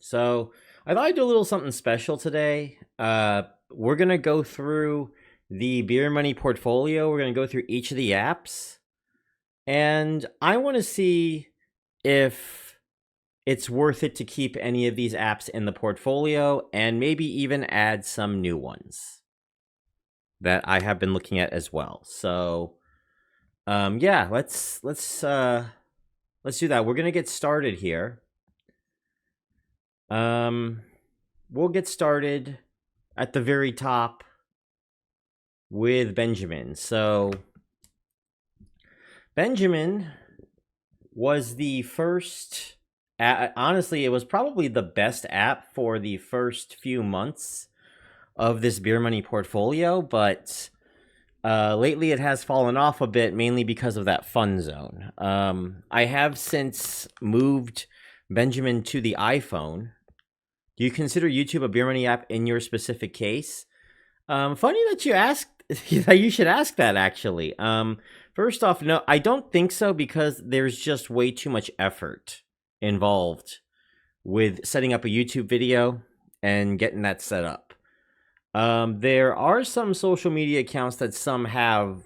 So I thought I'd do a little something special today. We're gonna go through the Beer Money portfolio. We're gonna go through each of the apps, and I want to see if it's worth it to keep any of these apps in the portfolio, and maybe even add some new ones that I have been looking at as well. So, yeah, let's do that. We're gonna get started here. We'll get started at the very top with Benjamin. So Benjamin was the first, honestly, it was probably the best app for the first few months of this Beer Money portfolio, but lately it has fallen off a bit, mainly because of that fun zone. I have since moved Benjamin to the iPhone. Do you consider YouTube a Beer Money app in your specific case? Funny that you asked. That you should ask that, actually. First off, no, I don't think so, because there's just way too much effort involved with setting up a YouTube video and getting that set up. There are some social media accounts that some have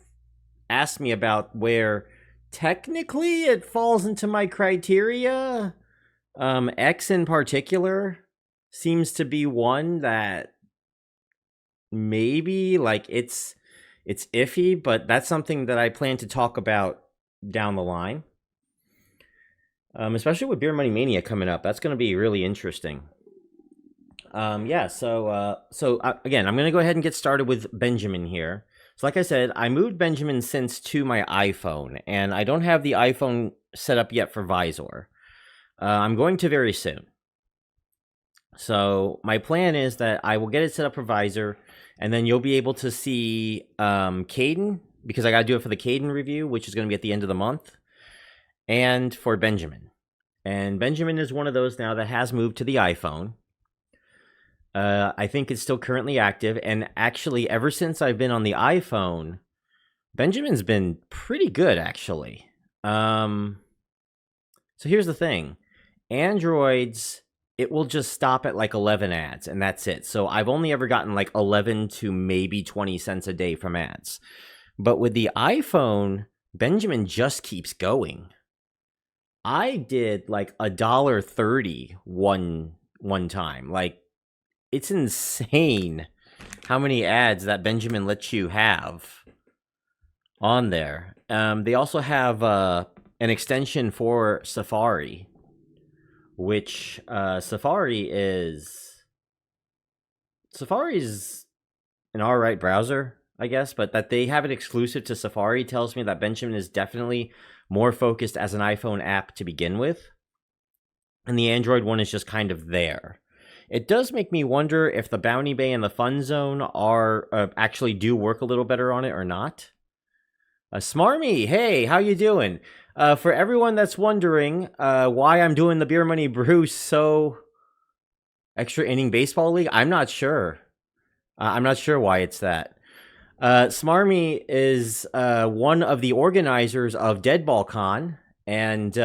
asked me about where technically it falls into my criteria. X in particular seems to be one that maybe like it's iffy, but that's something that I plan to talk about down the line. Especially with Beer Money Mania coming up, that's going to be really interesting. Yeah, so again, I'm going to go ahead and get started with Benjamin here. So like I said, I moved Benjamin since to my iPhone, and I don't have the iPhone set up yet for Visor. I'm going to very soon. So my plan is that I will get it set up for Visor, and then you'll be able to see Caden, because I got to do it for the Caden review, which is going to be at the end of the month, and for Benjamin. And Benjamin is one of those now that has moved to the iPhone. I think it's still currently active, and actually, ever since I've been on the iPhone, Benjamin's been pretty good, actually. So here's the thing. Androids, it will just stop at like 11 ads, and that's it. So I've only ever gotten like 11 to maybe 20 cents a day from ads. But with the iPhone, Benjamin just keeps going. I did like $1.30 one time. Like, it's insane how many ads that Benjamin lets you have on there. They also have an extension for Safari, which Safari is an alright browser, I guess, but that they have it exclusive to Safari tells me that Benjamin is definitely more focused as an iPhone app to begin with, and the Android one is just kind of there. It does make me wonder if the Bounty Bay and the Fun Zone are actually do work a little better on it or not. Smarmy, hey, how you doing? For everyone that's wondering why I'm doing the Beer Money Brew so extra inning baseball league, I'm not sure. I'm not sure why it's that. Smarmy is one of the organizers of Deadball Con, and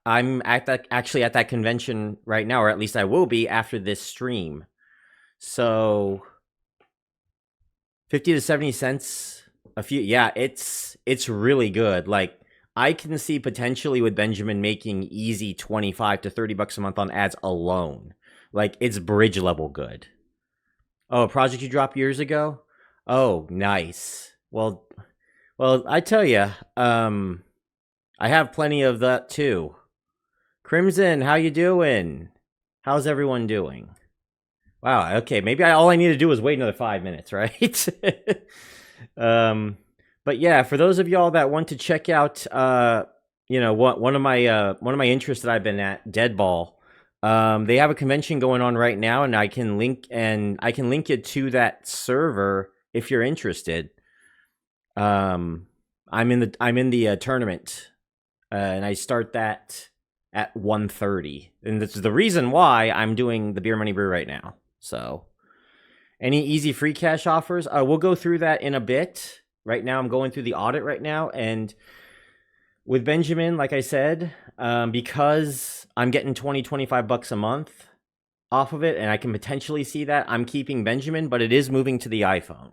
I'm actually at that convention right now, or at least I will be after this stream. So 50 to 70 cents a few. Yeah, it's really good. Like, I can see potentially with Benjamin making easy 25 to 30 bucks a month on ads alone. Like, it's bridge level good. Oh, a project you dropped years ago? Oh, nice. Well, I tell you, I have plenty of that too. Crimson, how you doing? How's everyone doing? Wow, okay, maybe all I need to do is wait another 5 minutes, right? But yeah, for those of y'all that want to check out, one of my interests that I've been at, Deadball, they have a convention going on right now, and I can link you to that server if you're interested. I'm in the tournament, and I start that at 1:30, and this is the reason why I'm doing the Beer Money Brew right now. So, any easy free cash offers? We'll go through that in a bit. Right now, I'm going through the audit right now, and with Benjamin, like I said, because I'm getting 25 bucks a month, off of it, and I can potentially see that. I'm keeping Benjamin, but it is moving to the iPhone.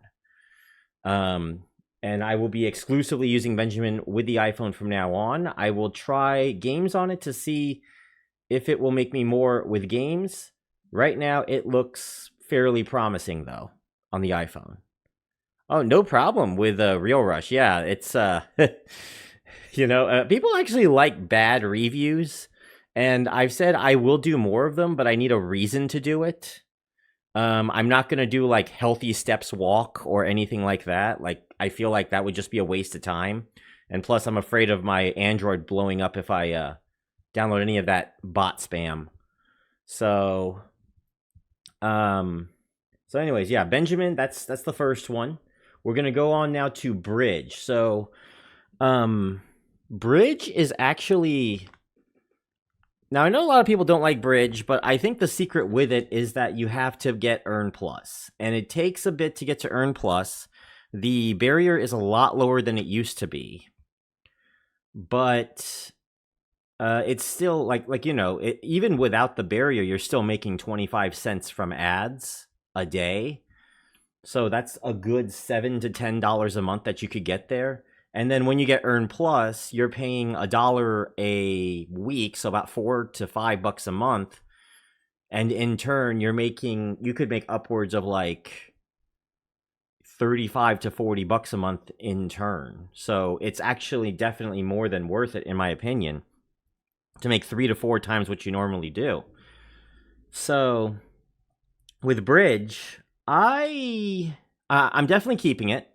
And I will be exclusively using Benjamin with the iPhone from now on. I will try games on it to see if it will make me more with games. Right now, it looks fairly promising, though, on the iPhone. Oh, no problem with Real Rush. Yeah, it's, people actually like bad reviews. And I've said I will do more of them, but I need a reason to do it. I'm not going to do like Healthy Steps Walk or anything like that. Like, I feel like that would just be a waste of time. And plus, I'm afraid of my Android blowing up if I download any of that bot spam. So anyways, yeah, Benjamin, that's the first one. We're going to go on now to Bridge. So Bridge is actually... Now, I know a lot of people don't like Bridge, but I think the secret with it is that you have to get Earn Plus. And it takes a bit to get to Earn Plus. The barrier is a lot lower than it used to be. But it's still, even without the barrier, you're still making 25 cents from ads a day. So that's a good $7 to $10 a month that you could get there. And then when you get Earn Plus, you're paying $1 a week, so about $4 to $5 a month. And in turn, you could make upwards of like 35 to $40 a month in turn. So it's actually definitely more than worth it, in my opinion, to make 3 to 4 times what you normally do. So with Bridge, I'm definitely keeping it.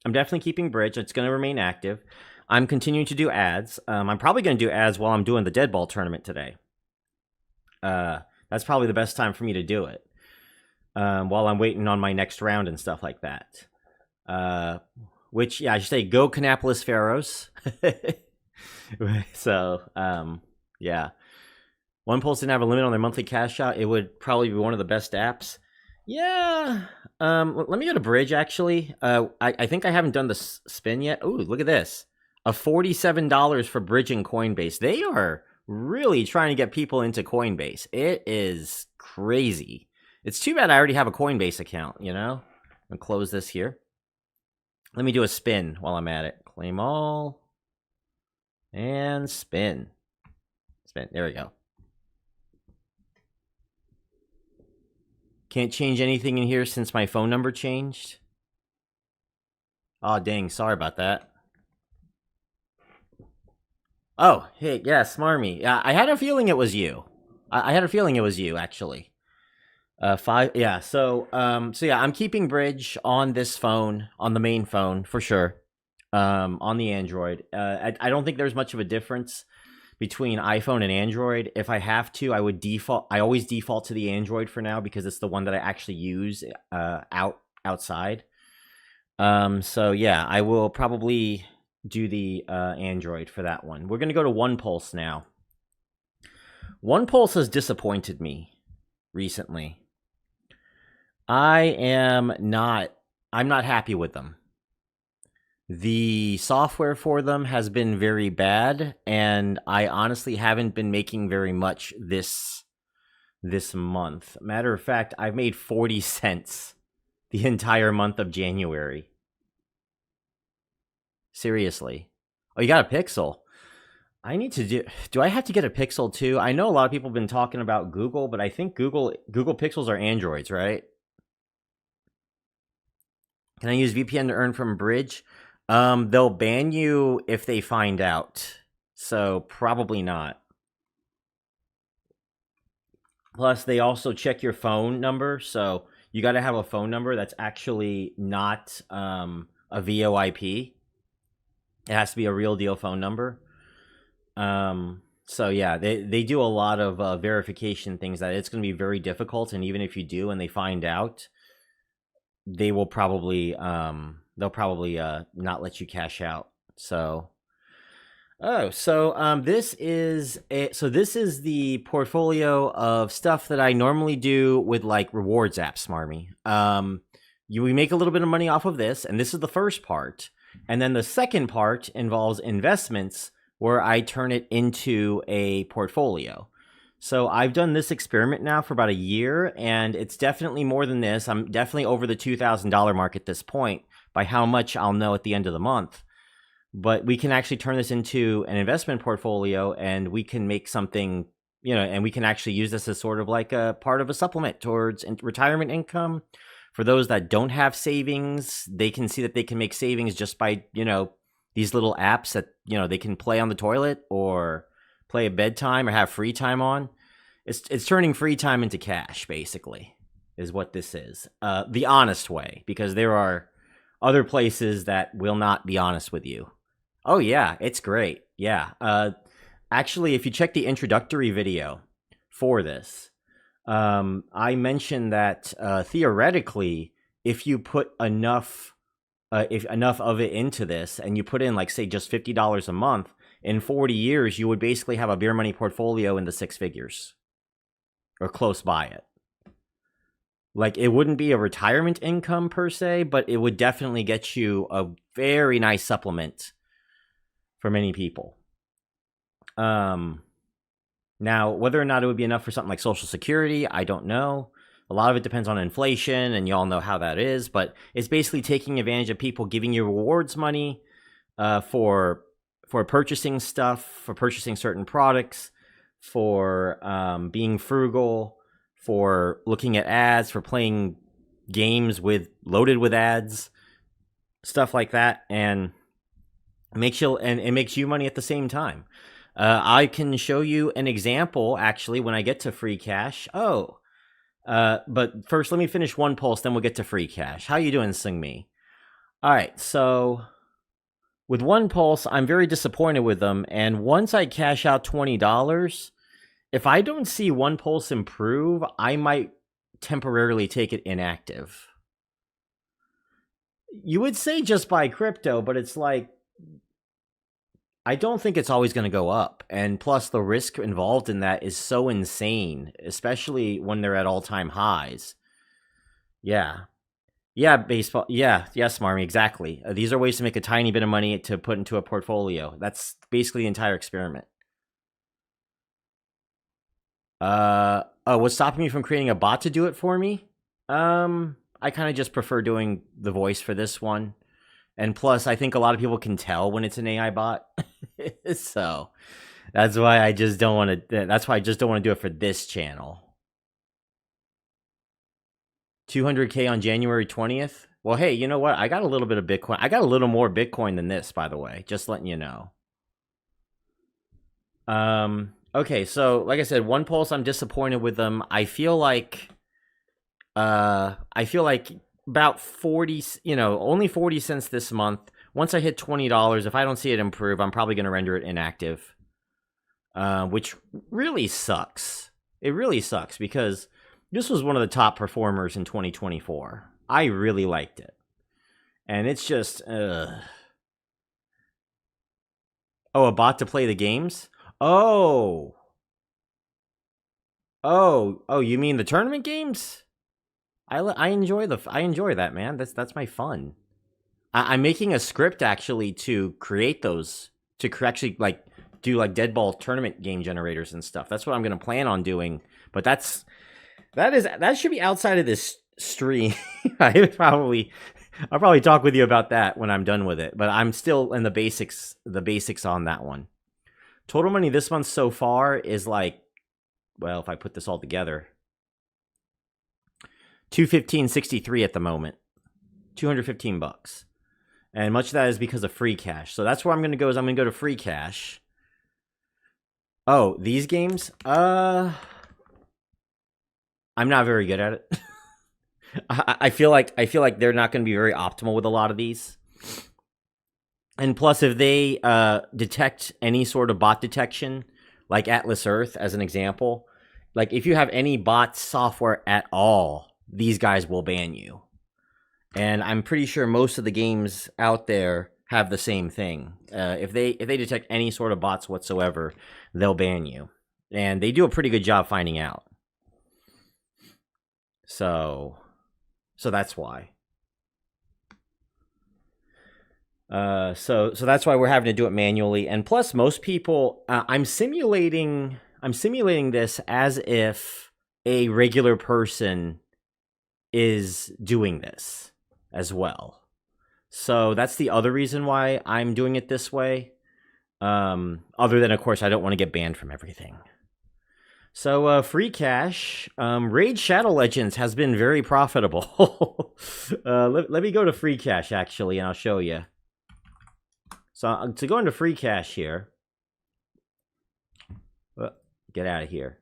I'm definitely keeping Bridge. It's going to remain active. I'm continuing to do ads. I'm probably going to do ads while I'm doing the Dead Ball tournament today. That's probably the best time for me to do it. While I'm waiting on my next round and stuff like that. Which, yeah, I should say, go Canapolis Pharaohs. So, yeah. One Pulse didn't have a limit on their monthly cash out. It would probably be one of the best apps. Yeah. Let me go to Bridge, actually. I think I haven't done the spin yet. Ooh, look at this. A $47 for Bridge and Coinbase. They are really trying to get people into Coinbase. It is crazy. It's too bad I already have a Coinbase account, you know? I'm going to close this here. Let me do a spin while I'm at it. Claim all. And spin. Spin. There we go. Can't change anything in here since my phone number changed. Oh, dang. Sorry about that. Oh, hey, yeah, Smarmy. Yeah, I had a feeling it was you. I had a feeling it was you, actually. 5, yeah. So yeah, I'm keeping Bridge on this phone, on the main phone, for sure. On the Android. I don't think there's much of a difference between iPhone and Android. If I have to, I always default to the Android for now because it's the one that I actually use outside. So yeah, I will probably do the Android for that one. We're going to go to One Pulse now. One Pulse has disappointed me recently. I'm not happy with them. The software for them has been very bad, and I honestly haven't been making very much this month. Matter of fact, I've made 40 cents the entire month of January. Seriously. Oh, you got a Pixel. I need to do I have to get a Pixel too? I know a lot of people have been talking about Google, but I think Google Pixels are Androids, right? Can I use VPN to earn from Bridge? They'll ban you if they find out. So probably not. Plus, they also check your phone number. So you got to have a phone number that's actually not a VoIP. It has to be a real deal phone number. So yeah, they do a lot of verification things that it's going to be very difficult. And even if you do and they find out, they will probably they'll probably not let you cash out. So this is the portfolio of stuff that I normally do with like rewards apps, Smarmy. We make a little bit of money off of this, and this is the first part. And then the second part involves investments where I turn it into a portfolio. So I've done this experiment now for about a year, and it's definitely more than this. I'm definitely over the $2,000 mark at this point by how much I'll know at the end of the month. But we can actually turn this into an investment portfolio, and we can make something, and we can actually use this as sort of like a part of a supplement towards retirement income. For those that don't have savings, they can see that they can make savings just by, these little apps that, they can play on the toilet or play at bedtime or have free time on. It's turning free time into cash, basically, is what this is. The honest way, because there are other places that will not be honest with you. Oh yeah, it's great. Yeah. Actually, if you check the introductory video for this, I mentioned that theoretically, if you put enough of it into this, and you put in, like, say, just $50 a month, in 40 years, you would basically have a beer money portfolio in the six figures or close by it. Like, it wouldn't be a retirement income per se, but it would definitely get you a very nice supplement for many people. Now, whether or not it would be enough for something like Social Security, I don't know. A lot of it depends on inflation, and y'all know how that is. But it's basically taking advantage of people giving you rewards money for purchasing stuff, for purchasing certain products, for being frugal, for looking at ads, for playing games loaded with ads, stuff like that, and it makes you money at the same time. I can show you an example actually when I get to free cash. But first let me finish one pulse, then we'll get to free cash. How you doing, Sungmi? All right, so with one pulse, I'm very disappointed with them, and once I cash out $20, if I don't see one pulse improve, I might temporarily take it inactive. You would say just buy crypto, but it's like, I don't think it's always going to go up. And plus, the risk involved in that is so insane, especially when they're at all-time highs. Yeah. Yeah, baseball. Yeah, yes, Marmy, exactly. These are ways to make a tiny bit of money to put into a portfolio. That's basically the entire experiment. What's stopping me from creating a bot to do it for me? I kind of just prefer doing the voice for this one. And plus, I think a lot of people can tell when it's an AI bot. So that's why I just don't want to. That's why I just don't want to do it for this channel. 200K on January 20th. Well, hey, you know what? I got a little bit of Bitcoin. I got a little more Bitcoin than this, by the way. Just letting you know. Okay, so like I said, one pulse, I'm disappointed with them. I feel like about 40, only 40 cents this month. Once I hit $20, if I don't see it improve, I'm probably going to render it inactive, which really sucks. It really sucks because this was one of the top performers in 2024. I really liked it. And it's just, Oh, a bot to play the games? Oh, you mean the tournament games? I enjoy that, man. That's my fun. I'm making a script actually to create those, actually like do like dead ball tournament game generators and stuff. That's what I'm gonna plan on doing. But that should be outside of this stream. I'll probably talk with you about that when I'm done with it. But I'm still in the basics on that one. Total money this month so far is like, well, if I put this all together, $215.63 at the moment, $215, and much of that is because of free cash. So that's where I'm going to go. I'm going to go to free cash. Oh, these games? I'm not very good at it. I feel like they're not going to be very optimal with a lot of these. And plus, if they detect any sort of bot detection, like Atlas Earth as an example, like if you have any bot software at all, these guys will ban you. And I'm pretty sure most of the games out there have the same thing. If they detect any sort of bots whatsoever, they'll ban you. And they do a pretty good job finding out. So that's why. So that's why we're having to do it manually. And plus, most people, I'm simulating I'm simulating this as if a regular person is doing this as well. So that's the other reason why I'm doing it this way. Other than, of course, I don't want to get banned from everything. So free cash, Raid Shadow Legends has been very profitable. Let me go to free cash, actually, and I'll show you. So to go into free cash here, get out of here.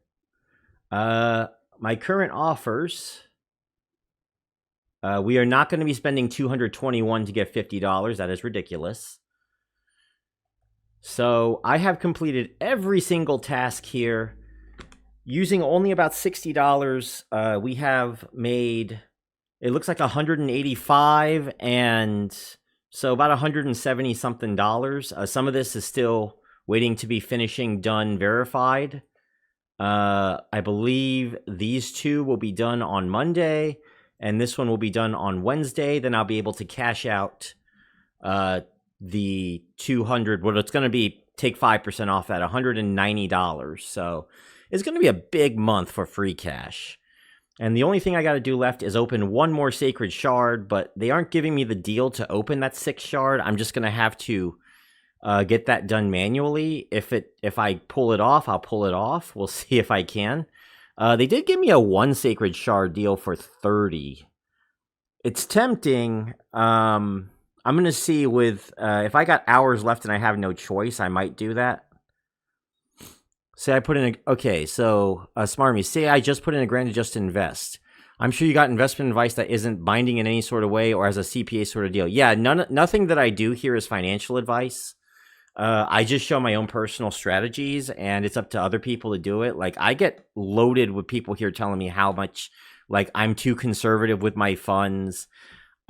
My current offers, we are not going to be spending $221 to get $50. That is ridiculous. So I have completed every single task here. Using only about $60, we have made, it looks like 185, and so about 170 something dollars. Some of this is still waiting to be finishing done verified. I believe these two will be done on Monday, and this one will be done on Wednesday. Then I'll be able to cash out the 200. Well, it's going to be take 5% off that, $190. So it's going to be a big month for free cash. And the only thing I got to do left is open one more Sacred Shard, but they aren't giving me the deal to open that 6th shard. I'm just going to have to get that done manually. If I pull it off, I'll pull it off. We'll see if I can. They did give me a 1 Sacred Shard deal for 30. It's tempting. I'm going to see with, if I got hours left and I have no choice, I might do that. Say I put in a, okay, so Smarmy, say I just put in a grand just to invest. I'm sure you got investment advice that isn't binding in any sort of way or as a CPA sort of deal. Yeah, nothing that I do here is financial advice. I just show my own personal strategies, and it's up to other people to do it. Like, I get loaded with people here telling me how much, like, I'm too conservative with my funds.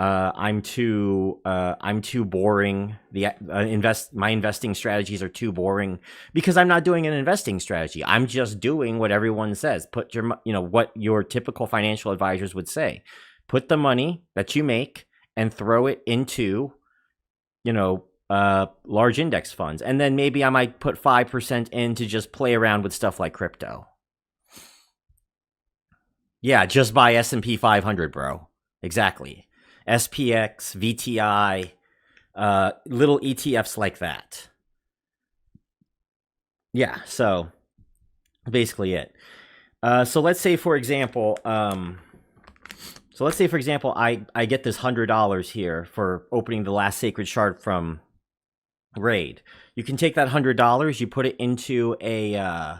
I'm too boring. My investing strategies are too boring because I'm not doing an investing strategy. I'm just doing what everyone says. Put your, what your typical financial advisors would say. Put the money that you make and throw it into, large index funds. And then maybe I might put 5% in to just play around with stuff like crypto. Yeah, just buy S&P 500, bro. Exactly. SPX, VTI, little ETFs like that. Yeah, so basically it. So let's say, for example, I get this $100 here for opening the last Sacred Shard from Raid. You can take that $100, you put it into the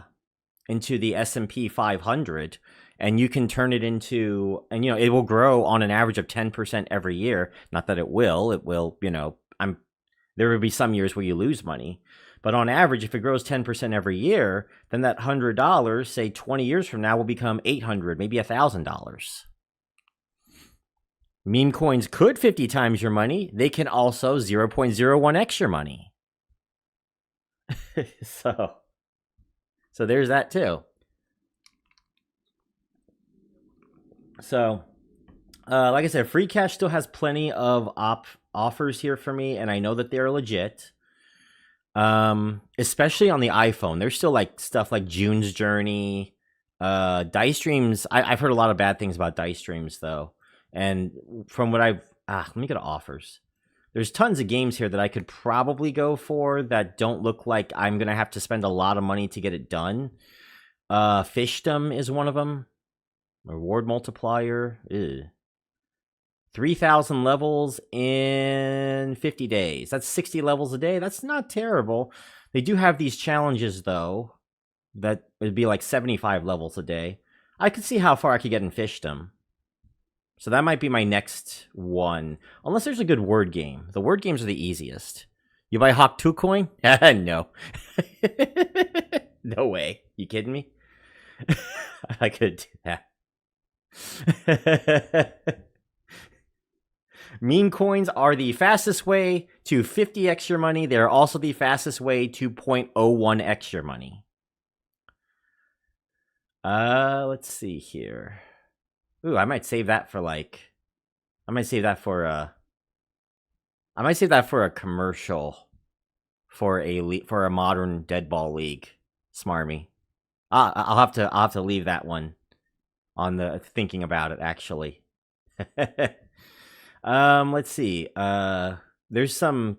S&P 500, and you can turn it into, and it will grow on an average of 10% every year. Not that it will, there will be some years where you lose money, but on average, if it grows 10% every year, then that $100, say 20 years from now, will become $800, maybe $1,000. Meme coins could 50 times your money. They can also 0.01x your money. So there's that too. So, like I said, free cash still has plenty of offers here for me, and I know that they're legit. Especially on the iPhone, there's still like stuff like June's Journey, Dice Streams. I've heard a lot of bad things about Dice Streams though, and from what let me go to offers. There's tons of games here that I could probably go for that don't look like I'm gonna have to spend a lot of money to get it done. Fishdom is one of them. Reward multiplier. 3,000 levels in 50 days. That's 60 levels a day. That's not terrible. They do have these challenges, though, that would be like 75 levels a day. I could see how far I could get in Fishdom. So that might be my next one. Unless there's a good word game. The word games are the easiest. You buy Hawk 2 coin? No. No way. You kidding me? I could do that. Meme coins are the fastest way to 50x your money. They're also the fastest way to 0.01x your money. Let's see here. Ooh, I might save that for a commercial for a modern deadball league. Smarmy. I'll have to leave that one on the thinking about it, actually. Let's see. There's some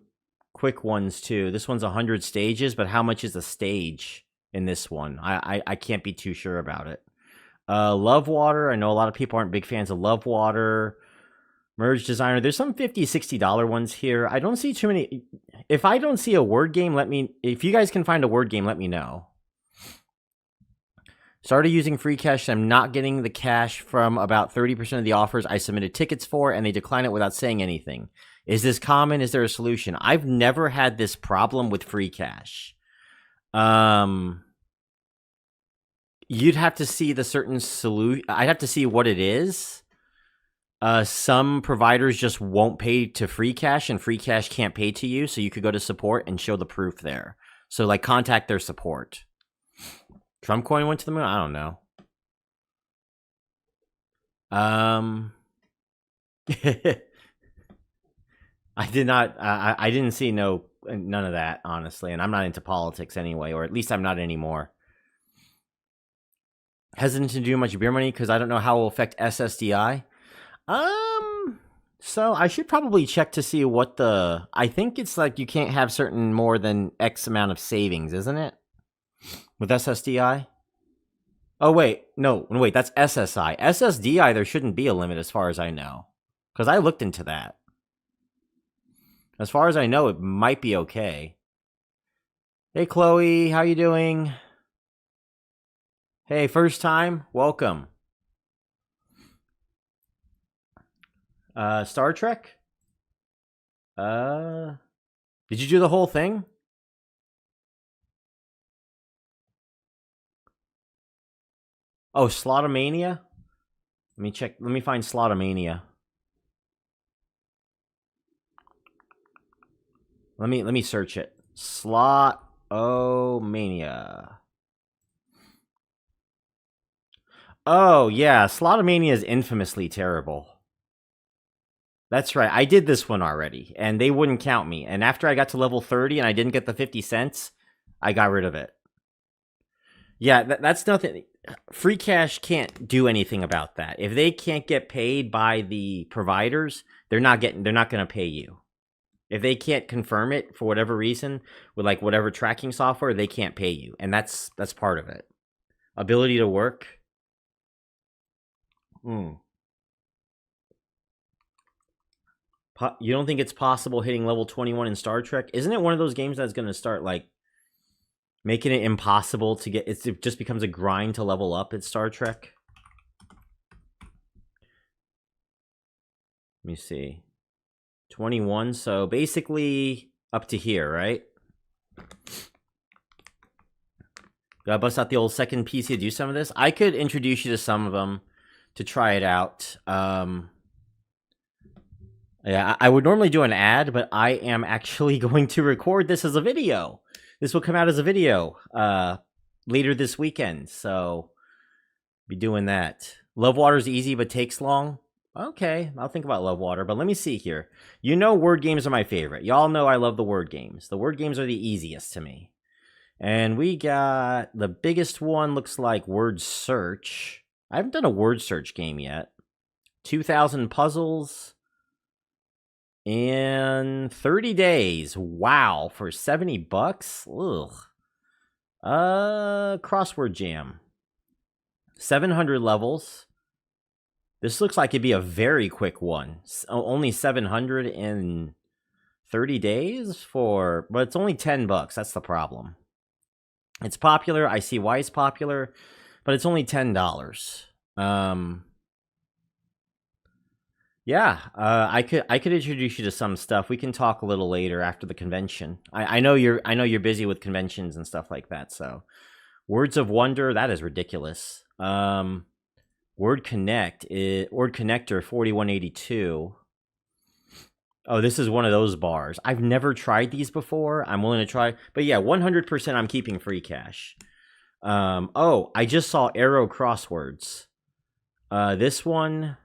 quick ones too. This one's 100 stages, but how much is a stage in this one? I can't be too sure about it. Love Water. I know a lot of people aren't big fans of Love Water. Merge Designer. There's some $50, $60 ones here. I don't see too many. If I don't see a word game, if you guys can find a word game, let me know. Started using free cash. I'm not getting the cash from about 30% of the offers I submitted tickets for, and they decline it without saying anything. Is this common? Is there a solution? I've never had this problem with free cash. You'd have to see the certain solution. I'd have to see what it is. Some providers just won't pay to free cash, and free cash can't pay to you, so you could go to support and show the proof there. So, like, contact their support. Trump coin went to the moon? I don't know. I did not. I didn't see none of that, honestly, and I'm not into politics anyway, or at least I'm not anymore. Hesitant to do much beer money because I don't know how it will affect SSDI. So I should probably check to see what the. I think it's like you can't have certain more than X amount of savings, isn't it? With SSDI? Oh, wait. No, wait, that's SSI. SSDI, there shouldn't be a limit as far as I know. Because I looked into that. As far as I know, it might be okay. Hey, Chloe, how you doing? Hey, first time? Welcome. Star Trek? Did you do the whole thing? Oh, Slotomania? Let me check. Let me find Slotomania. Let me search it. Slotomania. Oh, yeah. Slotomania is infamously terrible. That's right. I did this one already, and they wouldn't count me. And after I got to level 30 and I didn't get the 50 cents, I got rid of it. Yeah, that's nothing. Free cash can't do anything about that. If they can't get paid by the providers, they're not going to pay you. If they can't confirm it for whatever reason with like whatever tracking software, they can't pay you. And that's part of it. Ability to work. You don't think it's possible hitting level 21 in Star Trek? Isn't it one of those games that's going to start like making it impossible to get? It just becomes a grind to level up at Star Trek. Let me see. 21, so basically up to here, right? Gotta bust out the old second PC to do some of this. I could introduce you to some of them to try it out. Yeah, I would normally do an ad, but I am actually going to record this as a video. This will come out as a video later this weekend, so be doing that. Love Water's easy but takes long. Okay, I'll think about Love Water, but let me see here. You know word games are my favorite. Y'all know I love the word games. The word games are the easiest to me. And we got the biggest one, looks like Word Search. I haven't done a word search game yet. 2,000 puzzles in 30 days. Wow, for 70 bucks? Ugh. Crossword Jam. 700 levels. This looks like it'd be a very quick one. Only 700 in 30 days but it's only 10 bucks. That's the problem. It's popular. I see why it's popular, but it's only $10. Yeah, I could introduce you to some stuff. We can talk a little later after the convention. I know you're busy with conventions and stuff like that. So, Words of Wonder, that is ridiculous. Word Connector 4182. Oh, this is one of those bars. I've never tried these before. I'm willing to try, but yeah, 100% I'm keeping free cash. Oh, I just saw Arrow Crosswords. This one,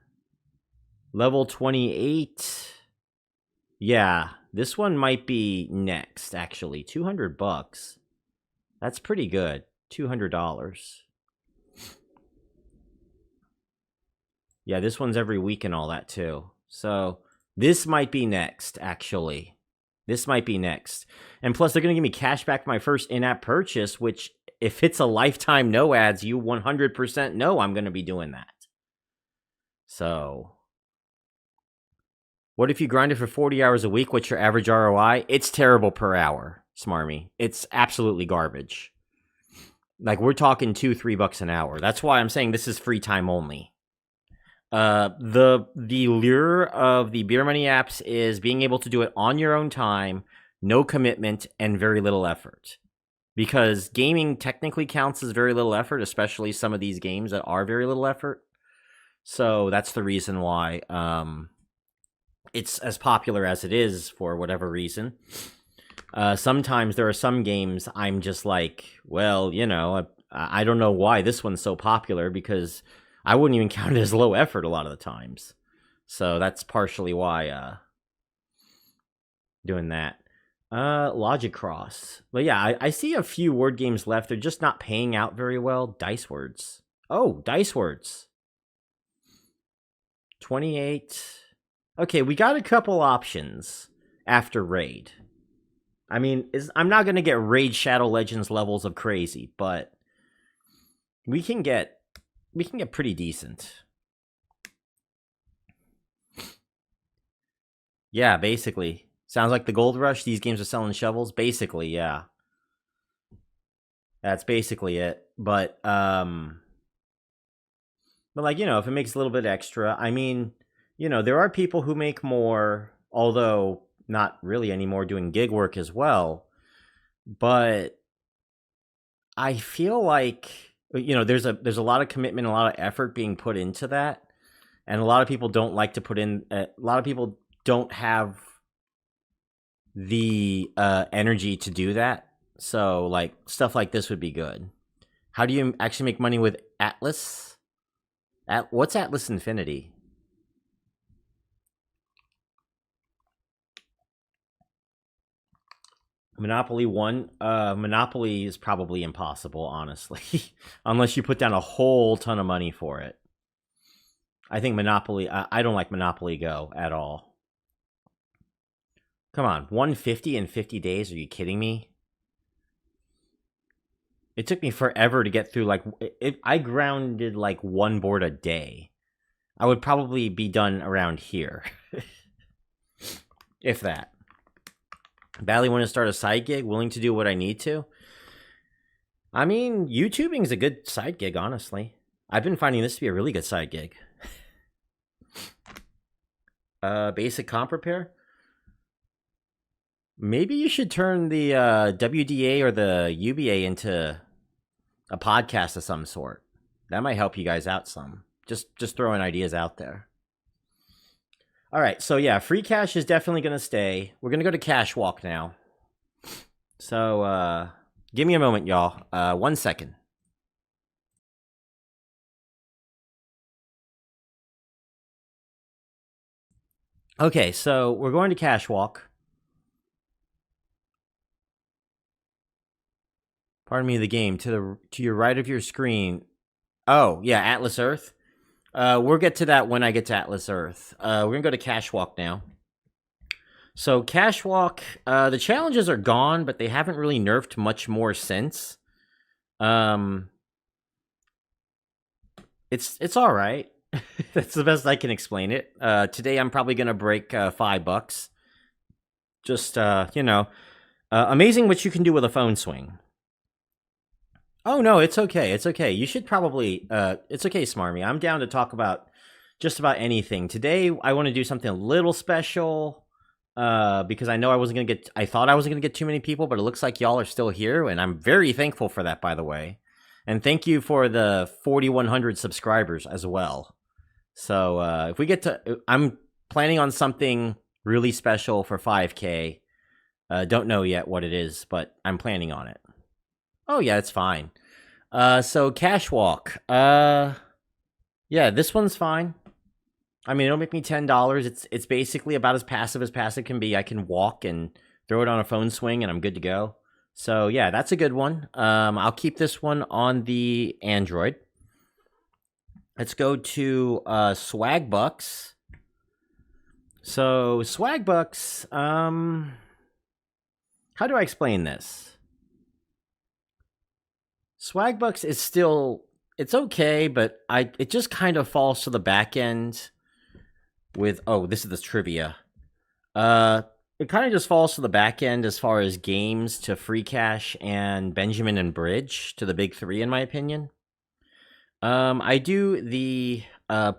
level 28. Yeah, this one might be next, actually. 200 bucks. That's pretty good. $200. Yeah, this one's every week and all that too. So this might be next, actually. This might be next. And plus, they're going to give me cash back for my first in-app purchase, which if it's a lifetime no ads, you 100% know I'm going to be doing that. So what if you grind it for 40 hours a week? What's your average ROI? It's terrible per hour, Smarmy. It's absolutely garbage. Like, we're talking $2-3 an hour. That's why I'm saying this is free time only. The lure of the Beer Money apps is being able to do it on your own time, no commitment, and very little effort. Because gaming technically counts as very little effort, especially some of these games that are very little effort. So that's the reason why it's as popular as it is for whatever reason. Sometimes there are some games I'm just like, well, you know, I don't know why this one's so popular, because I wouldn't even count it as low effort a lot of the times. So that's partially why doing that. Logic Cross. But yeah, I see a few word games left. They're just not paying out very well. Dice Words. Oh, Dice Words. 28. Okay, we got a couple options after Raid. I mean, I'm not going to get Raid Shadow Legends levels of crazy, but we can get pretty decent. Yeah, basically. Sounds like the Gold Rush. These games are selling shovels. Basically, yeah. That's basically it. But like, you know, if it makes a little bit extra, I mean, you know, there are people who make more, although not really anymore, doing gig work as well. But I feel like, you know, there's a lot of commitment, a lot of effort being put into that, and a lot of people don't like to put in. A lot of people don't have the energy to do that. So, like, stuff like this would be good. How do you actually make money with Atlas? What's Atlas Infinity? Monopoly 1? Monopoly is probably impossible, honestly. Unless you put down a whole ton of money for it. I think Monopoly... I don't like Monopoly Go at all. Come on, 150 in 50 days? Are you kidding me? It took me forever to get through, like... I grounded, like, one board a day. I would probably be done around here. If that. Badly want to start a side gig, willing to do what I need to. I mean, YouTubing is a good side gig, honestly. I've been finding this to be a really good side gig. Basic comp repair. Maybe you should turn the WDA or the UBA into a podcast of some sort. That might help you guys out some. Just throwing ideas out there. All right, so yeah, free cash is definitely going to stay. We're going to go to Cash Walk now. So give me a moment, y'all. 1 second. Okay, so we're going to Cash Walk. Pardon me, the game. To your right of your screen. Oh, yeah, Atlas Earth. We'll get to that when I get to Atlas Earth. We're going to go to Cash Walk now. So Cash Walk, the challenges are gone, but they haven't really nerfed much more since. It's all right. That's the best I can explain it. Today I'm probably going to break $5. Just, you know, amazing what you can do with a phone swing. Oh, no, it's okay. It's okay. You should probably... it's okay, Smarmy. I'm down to talk about just about anything. Today, I want to do something a little special because I know I wasn't going to get... I thought I wasn't going to get too many people, but it looks like y'all are still here, and I'm very thankful for that, by the way. And thank you for the 4,100 subscribers as well. So if we get to... I'm planning on something really special for 5K. Don't know yet what it is, but I'm planning on it. Oh, yeah, it's fine. So Cash Walk. Yeah, this one's fine. I mean, it'll make me $10. It's basically about as passive can be. I can walk and throw it on a phone swing, and I'm good to go. So yeah, that's a good one. I'll keep this one on the Android. Let's go to Swag Bucks. So Swag Bucks, how do I explain this? Swag Bucks is still, it's okay, but it just kind of falls to the back end with, oh, this is the trivia. It kind of just falls to the back end as far as games to Free Cash and Benjamin and Bridge to the big three, in my opinion. I do the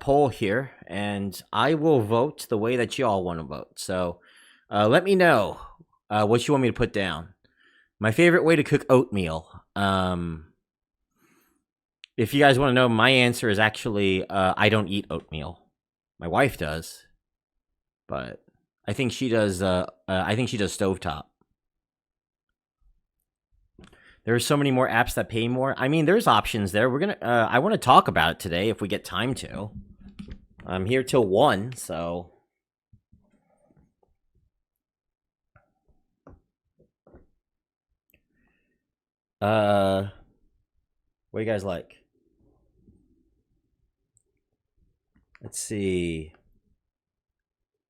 poll here, and I will vote the way that you all want to vote. So let me know what you want me to put down. My favorite way to cook oatmeal. If you guys want to know, my answer is actually I don't eat oatmeal. My wife does, but I think she does. I think she does stovetop. There are so many more apps that pay more. I mean, there's options there. We're gonna. I want to talk about it today if we get time to. I'm here till 1, so. What do you guys like? Let's see.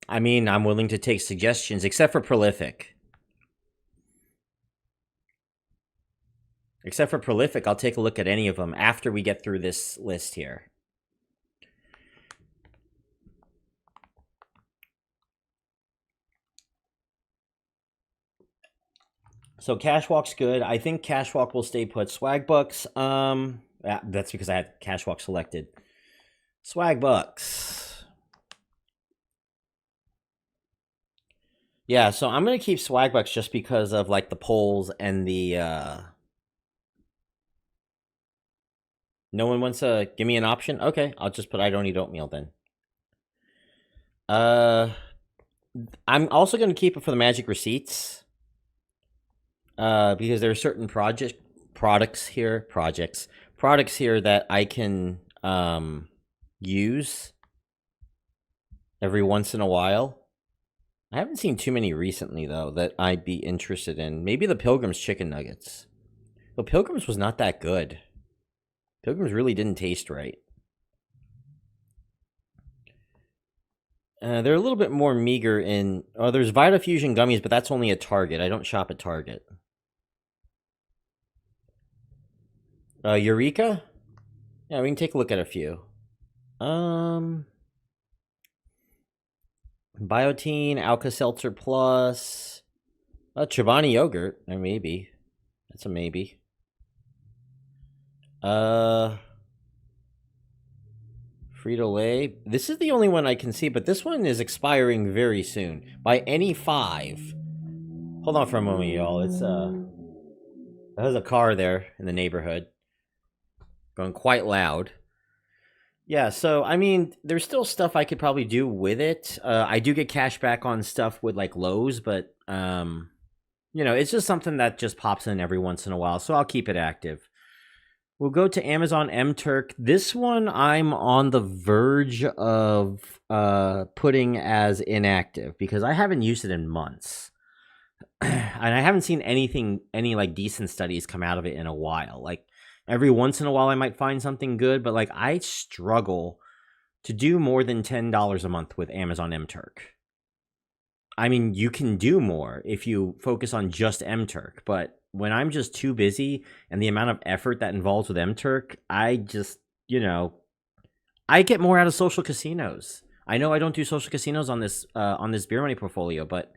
I mean, I'm willing to take suggestions, except for Prolific. Except for Prolific, I'll take a look at any of them after we get through this list here. So Cashwalk's good. I think Cashwalk will stay put. Swag Bucks, that's because I had Cashwalk selected. Swag Bucks. Yeah, so I'm gonna keep Swag Bucks just because of like the polls and the no one wants to give me an option? Okay, I'll just put I don't eat oatmeal then. I'm also gonna keep it for the magic receipts. Because there are certain products here that I can use every once in a while. I haven't seen too many recently though that I'd be interested in. Maybe the Pilgrim's chicken nuggets. The Pilgrim's was not that good. Pilgrim's really didn't taste right. They're a little bit more meager in. Oh, there's Vitafusion gummies, but that's only at Target. I don't shop at Target. Eureka? Yeah, we can take a look at a few. Biotine, Alka-Seltzer Plus, Chobani yogurt. Maybe. That's a maybe. Frito-Lay. This is the only one I can see, but this one is expiring very soon. By any 5. Hold on for a moment, y'all. It's there's a car there in the neighborhood. Going quite loud. Yeah, so I mean, there's still stuff I could probably do with it. I do get cash back on stuff with like Lowe's, but it's just something that just pops in every once in a while, so I'll keep it active. We'll go to Amazon MTurk. This one I'm on the verge of putting as inactive because I haven't used it in months. And I haven't seen any like decent studies come out of it in a while. Like every once in a while I might find something good, but like I struggle to do more than $10 a month with Amazon MTurk. I mean, you can do more if you focus on just MTurk, but when I'm just too busy and the amount of effort that involves with MTurk, I just, I get more out of social casinos. I know I don't do social casinos on this Beer Money portfolio, but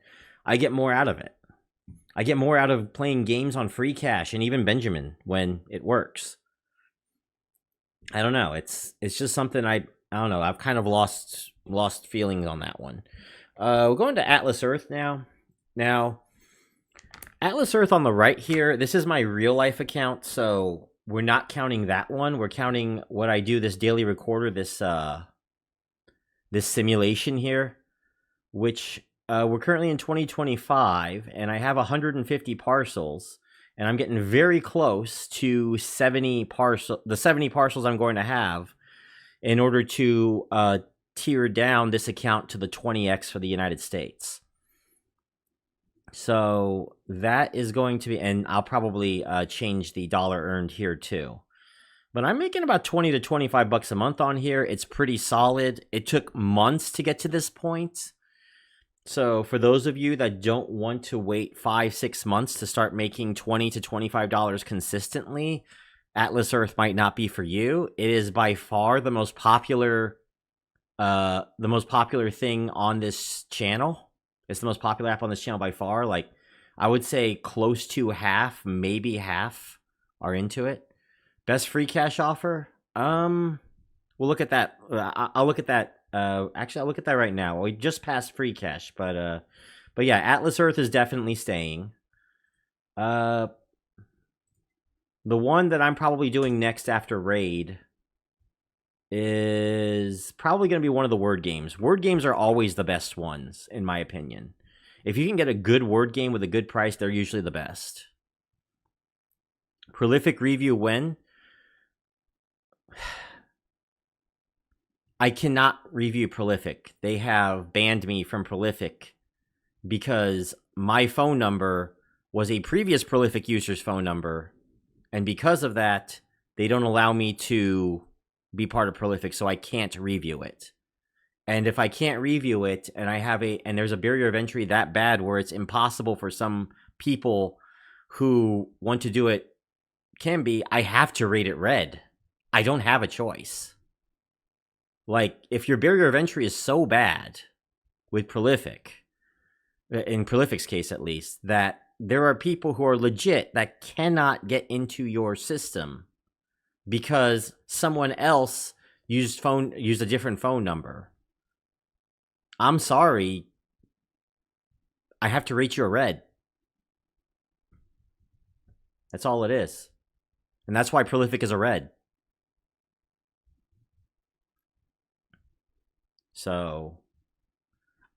I get more out of it. I get more out of playing games on Free Cash and even Benjamin when it works. I don't know. It's just something I don't know. I've kind of lost feelings on that one. We're going to Atlas Earth now. Now, Atlas Earth on the right here, this is my real life account, so we're not counting that one. We're counting what I do, this daily recorder, this simulation here, which we're currently in 2025, and I have 150 parcels, and I'm getting very close to the 70 parcels I'm going to have in order to tier down this account to the 20x for the United States. So that is going to be, and I'll probably change the dollar earned here too. But I'm making about 20 to 25 bucks a month on here. It's pretty solid. It took months to get to this point. So for those of you that don't want to wait 5-6 months to start making $20 to $25 consistently, Atlas Earth might not be for you. It is by far the most popular thing on this channel. It's the most popular app on this channel by far. Like, I would say close to half, maybe half, are into it. Best free cash offer? We'll look at that. I'll look at that. Actually, I'll look at that right now. We just passed free cash, but yeah, Atlas Earth is definitely staying. The one that I'm probably doing next after Raid is probably going to be one of the word games. Word games are always the best ones, in my opinion. If you can get a good word game with a good price, they're usually the best. Prolific review when? I cannot review Prolific. They have banned me from Prolific because my phone number was a previous Prolific user's phone number. And because of that, they don't allow me to be part of Prolific, so I can't review it. And if I can't review it and there's a barrier of entry that bad where it's impossible for some people who want to do it I have to rate it red. I don't have a choice. Like, if your barrier of entry is so bad with Prolific, in Prolific's case at least, that there are people who are legit that cannot get into your system because someone else used a different phone number. I'm sorry. I have to rate you a red. That's all it is. And that's why Prolific is a red. So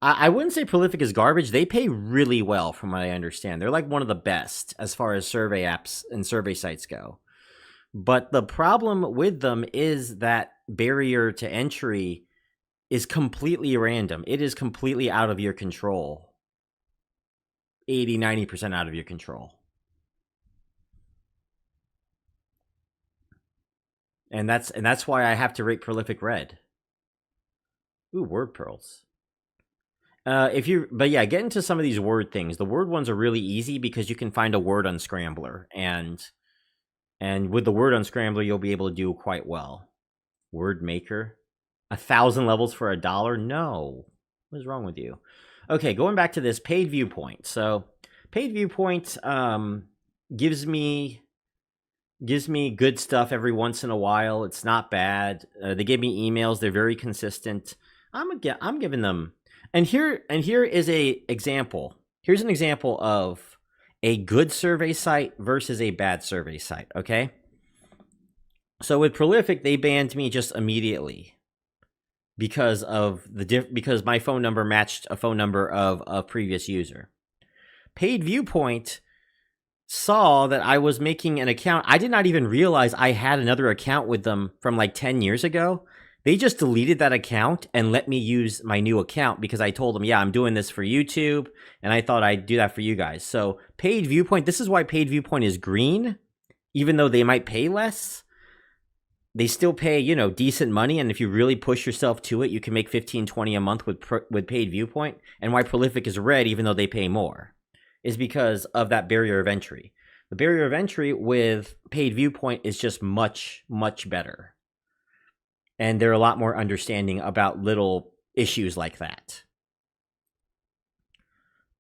I wouldn't say Prolific is garbage. They pay really well from what I understand. They're like one of the best as far as survey apps and survey sites go. But the problem with them is that barrier to entry is completely random. It is completely out of your control. 80-90% out of your control. And that's why I have to rate Prolific red. Ooh, word pearls. But yeah, get into some of these word things. The word ones are really easy because you can find a word unscrambler, and with the word unscrambler, you'll be able to do quite well. Word maker, 1,000 levels for $1? No, what is wrong with you? Okay, going back to this paid viewpoint. So, paid viewpoint gives me good stuff every once in a while. It's not bad. They give me emails. They're very consistent. I'm giving them. And here is a example. Here's an example of a good survey site versus a bad survey site, okay? So with Prolific, they banned me just immediately because because my phone number matched a phone number of a previous user. Paid Viewpoint saw that I was making an account. I did not even realize I had another account with them from like 10 years ago. They just deleted that account and let me use my new account because I told them, yeah, I'm doing this for YouTube, and I thought I'd do that for you guys. So Paid Viewpoint, this is why Paid Viewpoint is green. Even though they might pay less, they still pay, decent money. And if you really push yourself to it, you can make $15-20 a month with Paid Viewpoint. And why Prolific is red, even though they pay more, is because of that barrier of entry. The barrier of entry with Paid Viewpoint is just much, much better. And they're a lot more understanding about little issues like that.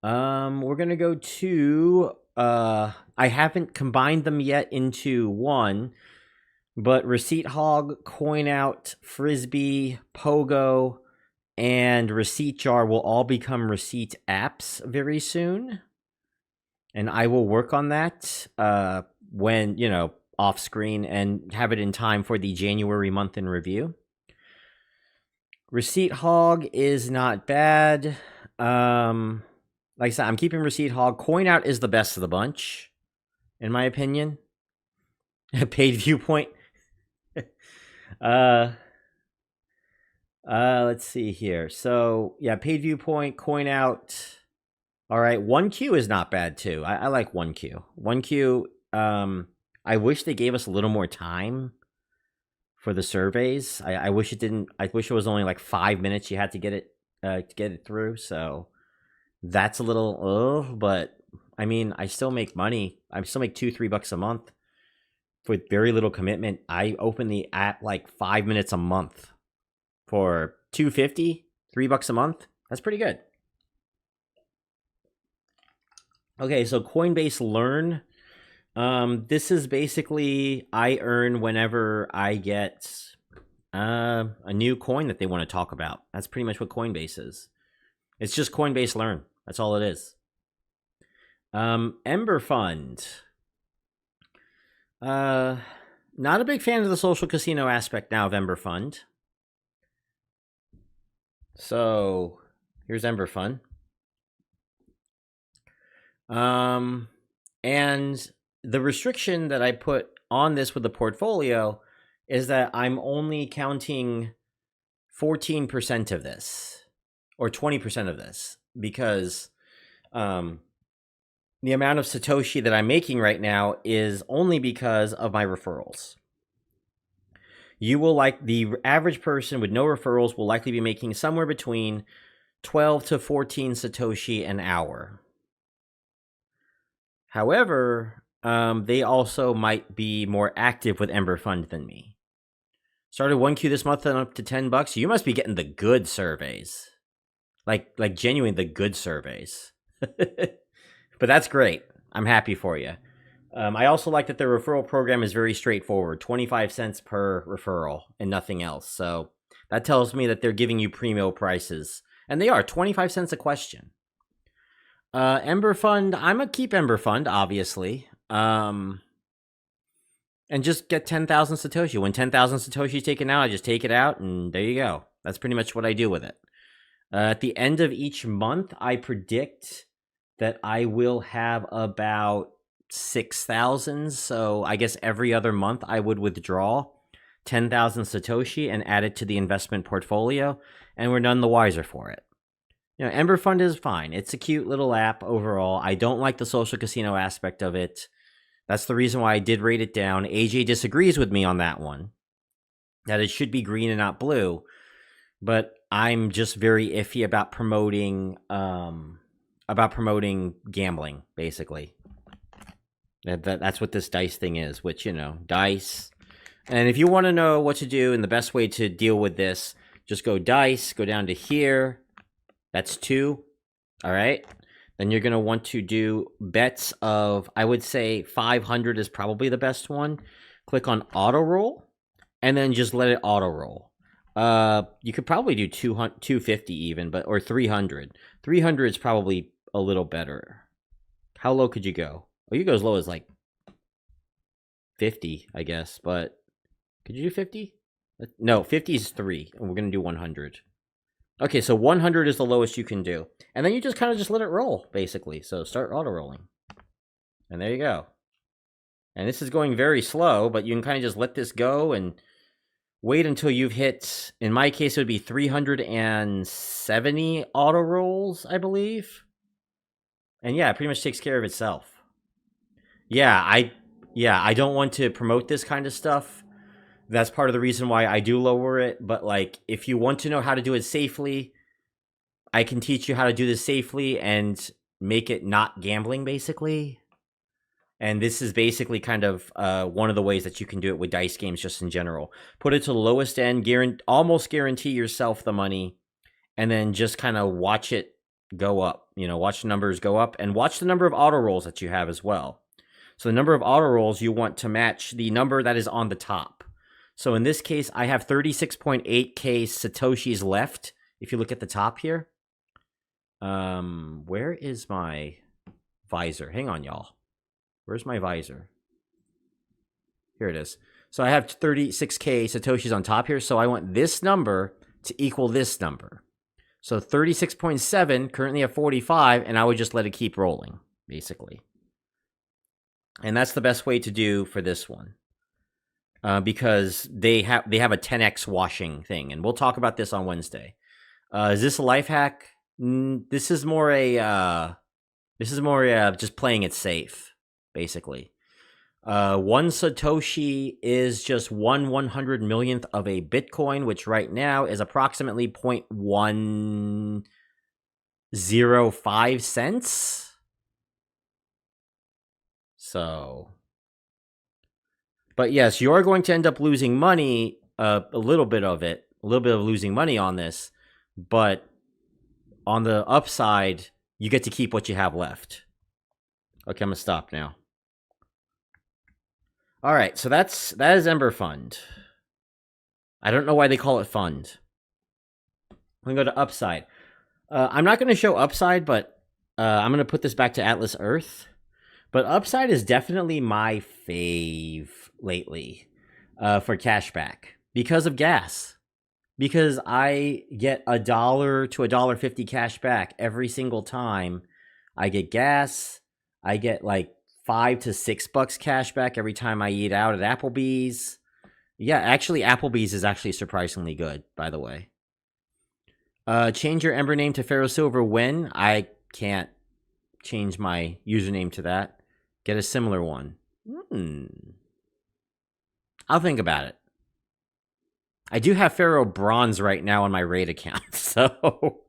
We're going to go to, I haven't combined them yet into one, but Receipt Hog, Coin Out, Frisbee, Pogo, and Receipt Jar will all become receipt apps very soon. And I will work on that when, off screen, and have it in time for the January month in review. Receipt Hog is not bad. Like I said, I'm keeping Receipt Hog. Coin Out is the best of the bunch, in my opinion. Paid Viewpoint. Let's see here. So yeah, Paid Viewpoint, Coin Out All right, 1Q is not bad too. I like 1Q. 1Q. I wish they gave us a little more time for the surveys. I wish it didn't. I wish it was only like 5 minutes you had to get it through. So that's a little, but I mean, I still make money. I still make $2-3 a month with very little commitment. I open the app like 5 minutes a month for $2.50, $3 a month. That's pretty good. Okay, so Coinbase Learn. This is basically I earn whenever I get a new coin that they want to talk about. That's pretty much what Coinbase is. It's just Coinbase Learn. That's all it is. Ember Fund. Not a big fan of the social casino aspect now of Ember Fund. So here's Ember Fund. And the restriction that I put on this with the portfolio is that I'm only counting 14% of this or 20% of this because the amount of Satoshi that I'm making right now is only because of my referrals. You will like the average person with no referrals will likely be making somewhere between 12 to 14 Satoshi an hour. However, they also might be more active with Ember Fund than me. Started 1Q this month and up to $10. You must be getting the good surveys, like genuine the good surveys. But that's great. I'm happy for you. I also like that the referral program is very straightforward, 25 cents per referral and nothing else. So that tells me that they're giving you primo prices, and they are 25 cents a question. Ember Fund, I'm gonna keep Ember Fund, obviously. And just get 10,000 Satoshi. When 10,000 Satoshi is taken out, I just take it out, and there you go. That's pretty much what I do with it. At the end of each month, I predict that I will have about 6,000. So I guess every other month I would withdraw 10,000 Satoshi and add it to the investment portfolio, and we're none the wiser for it. You know, Ember Fund is fine. It's a cute little app overall. I don't like the social casino aspect of it. That's the reason why I did rate it down. AJ disagrees with me on that one, that it should be green and not blue. But I'm just very iffy about promoting gambling, basically. That's what this dice thing is, which, you know, dice. And if you want to know what to do and the best way to deal with this, just go dice, go down to here. That's 2. All right. Then you're going to want to do bets of, I would say 500 is probably the best one. Click on auto roll and then just let it auto roll. You could probably do 250 even, but, or 300. 300 is probably a little better. How low could you go? Oh, you go as low as like 50, I guess, but could you do 50? No, 50 is 3, and we're going to do 100. Okay, so 100 is the lowest you can do. And then you just kind of just let it roll, basically. So start auto-rolling. And there you go. And this is going very slow, but you can kind of just let this go and wait until you've hit, in my case, it would be 370 auto-rolls, I believe. And yeah, it pretty much takes care of itself. Yeah, I don't want to promote this kind of stuff. That's part of the reason why I do lower it. But like, if you want to know how to do it safely, I can teach you how to do this safely and make it not gambling, basically. And this is basically kind of one of the ways that you can do it with dice games just in general. Put it to the lowest end, almost guarantee yourself the money, and then just kind of watch it go up. You know, watch the numbers go up and watch the number of auto rolls that you have as well. So the number of auto rolls you want to match the number that is on the top. So in this case, I have 36.8K Satoshis left. If you look at the top here, where is my visor? Hang on, y'all. Where's my visor? Here it is. So I have 36K Satoshis on top here. So I want this number to equal this number. So 36.7, currently at 45, and I would just let it keep rolling, basically. And that's the best way to do for this one. Because they have a 10x washing thing, and we'll talk about this on Wednesday. Is this a life hack? This is more a This is more just playing it safe, basically. 1 Satoshi is just 1/100 millionth of a Bitcoin, which right now is approximately 0.105 cents. So, but yes, you're going to end up losing money, a little bit of losing money on this, but on the upside, you get to keep what you have left. Okay, I'm gonna stop now. All right, so that is Ember Fund. I don't know why they call it fund. I'm gonna go to upside. I'm not gonna show upside, but I'm gonna put this back to Atlas Earth. But upside is definitely my fave lately for cashback because of gas. Because I get $1 to $1.50 cash back every single time I get gas. I get like $5 to $6 cash back every time I eat out at Applebee's. Yeah, actually, Applebee's is actually surprisingly good, by the way. Change your Ember name to Pharaoh Silver when? I can't change my username to that. Get a similar one. I'll think about it. I do have Pharaoh Bronze right now on my raid account, so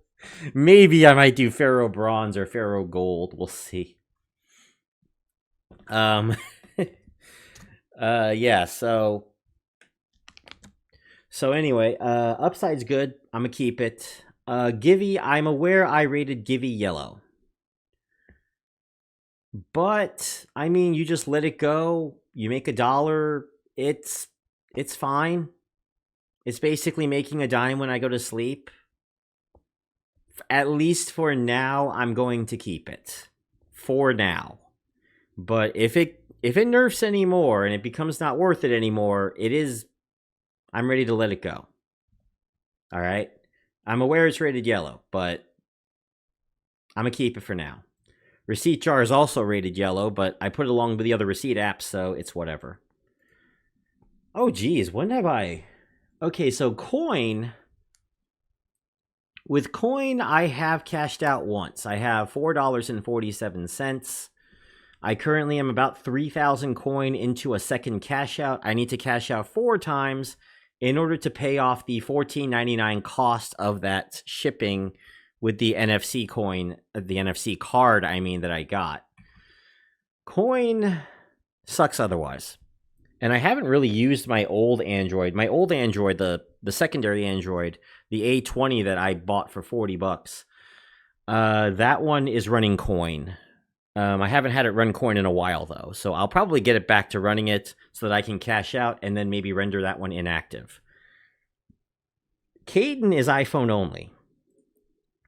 maybe I might do Pharaoh Bronze or Pharaoh Gold. We'll see. Yeah, so anyway, upside's good. I'm gonna keep it. Givey, I'm aware I rated Givey yellow. But I mean, you just let it go. You make $1. It's fine. It's basically making a dime when I go to sleep. At least for now, I'm going to keep it. For now. But if it nerfs anymore and it becomes not worth it anymore, I'm ready to let it go. All right? I'm aware it's rated yellow, but I'm going to keep it for now. Receipt jar is also rated yellow, but I put it along with the other receipt apps, so it's whatever. Oh, geez. When have I... Okay, so coin. With coin, I have cashed out once. I have $4.47. I currently am about 3,000 coin into a second cash out. I need to cash out 4 times in order to pay off the $14.99 cost of that shipping with the NFC coin, the NFC card, I mean, that I got. Coin sucks otherwise. And I haven't really used my old Android. My old Android, the secondary Android, the A20 that I bought for $40. That one is running coin. I haven't had it run coin in a while, though. So I'll probably get it back to running it so that I can cash out and then maybe render that one inactive. Caden is iPhone only.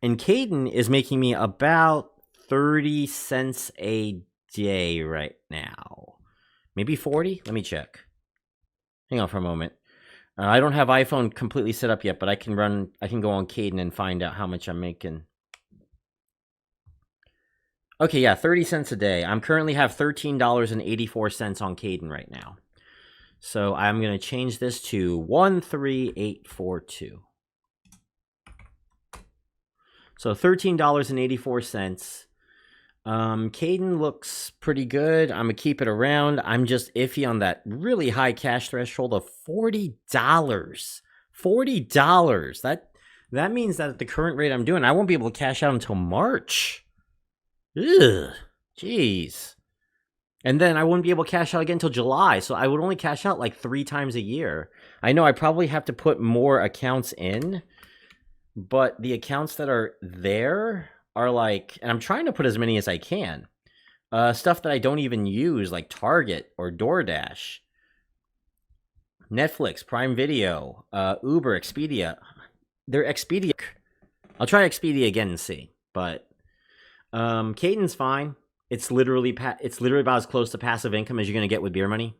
And Caden is making me about 30 cents a day right now. Maybe 40? Let me check. Hang on for a moment. I don't have iPhone completely set up yet, but I can go on Caden and find out how much I'm making. Okay, yeah, 30 cents a day. I'm currently have $13.84 on Caden right now. So I'm going to change this to 13842. So $13.84. Caden looks pretty good. I'm gonna keep it around. I'm just iffy on that really high cash threshold of $40. $40. That means that at the current rate I'm doing, I won't be able to cash out until March. Ugh, jeez. And then I wouldn't be able to cash out again until July, so I would only cash out like 3 times a year. I know I probably have to put more accounts in, but the accounts that are there are like, and I'm trying to put as many as I can. Stuff that I don't even use, like Target or DoorDash, Netflix, Prime Video, Uber, Expedia. They're Expedia. I'll try Expedia again and see. But Caden's fine. It's literally about as close to passive income as you're gonna get with Beer Money.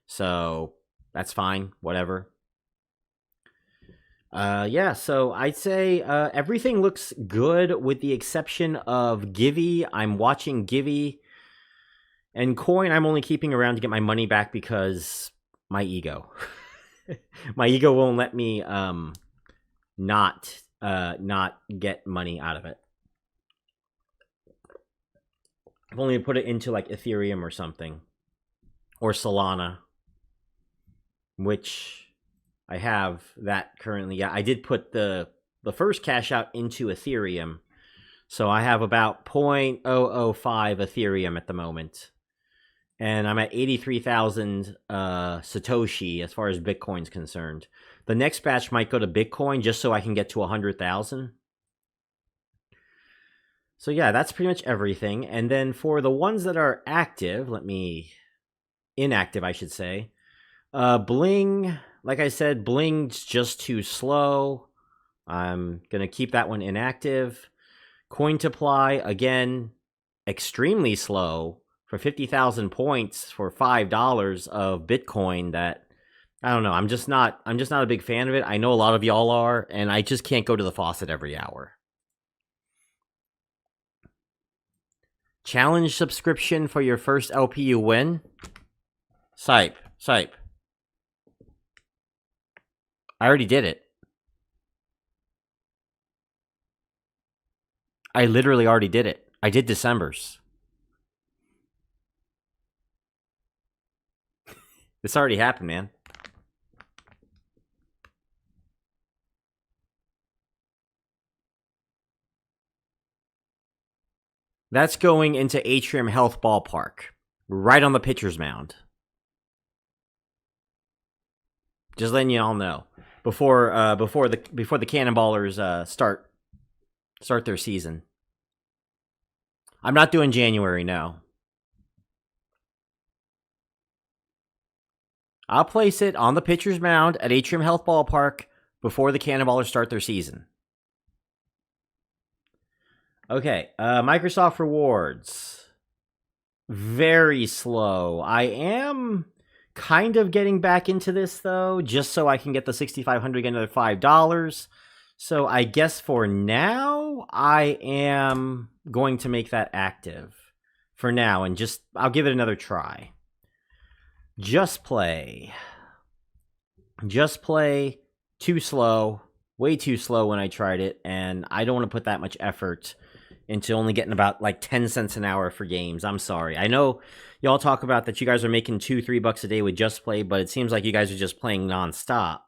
So that's fine. Whatever. Yeah, so I'd say everything looks good with the exception of Givey. I'm watching Givey. And coin, I'm only keeping around to get my money back because my ego. My ego won't let me not get money out of it. I've only put it into like Ethereum or something, or Solana, which I have that currently. Yeah, I did put the first cash out into Ethereum, so I have about 0.005 Ethereum at the moment, and I'm at 83,000 Satoshi as far as Bitcoin's concerned. The next batch might go to Bitcoin just so I can get to 100,000. So yeah, that's pretty much everything. And then for the ones that are active, inactive, I should say. Bling, like I said, Bling's just too slow. I'm gonna keep that one inactive. Cointoply, again, extremely slow for 50,000 points for $5 of Bitcoin. That I don't know. I'm just not a big fan of it. I know a lot of y'all are, and I just can't go to the faucet every hour. Challenge subscription for your first LPU win. Sipe. I already did it. I literally already did it. I did December's. This already happened, man. That's going into Atrium Health Ballpark, right on the pitcher's mound. Just letting you all know before the Cannonballers start their season. I'm not doing January, no. I'll place it on the pitcher's mound at Atrium Health Ballpark before the Cannonballers start their season. Okay, Microsoft Rewards. Very slow. I am kind of getting back into this, though, just so I can get the 6,500 again, another $5. So I guess for now, I am going to make that active for now, and I'll give it another try. Just Play, too slow, way too slow when I tried it, and I don't want to put that much effort into only getting about like 10 cents an hour for games. I'm sorry. I know y'all talk about that you guys are making $2-3 a day with Just Play, but it seems like you guys are just playing nonstop,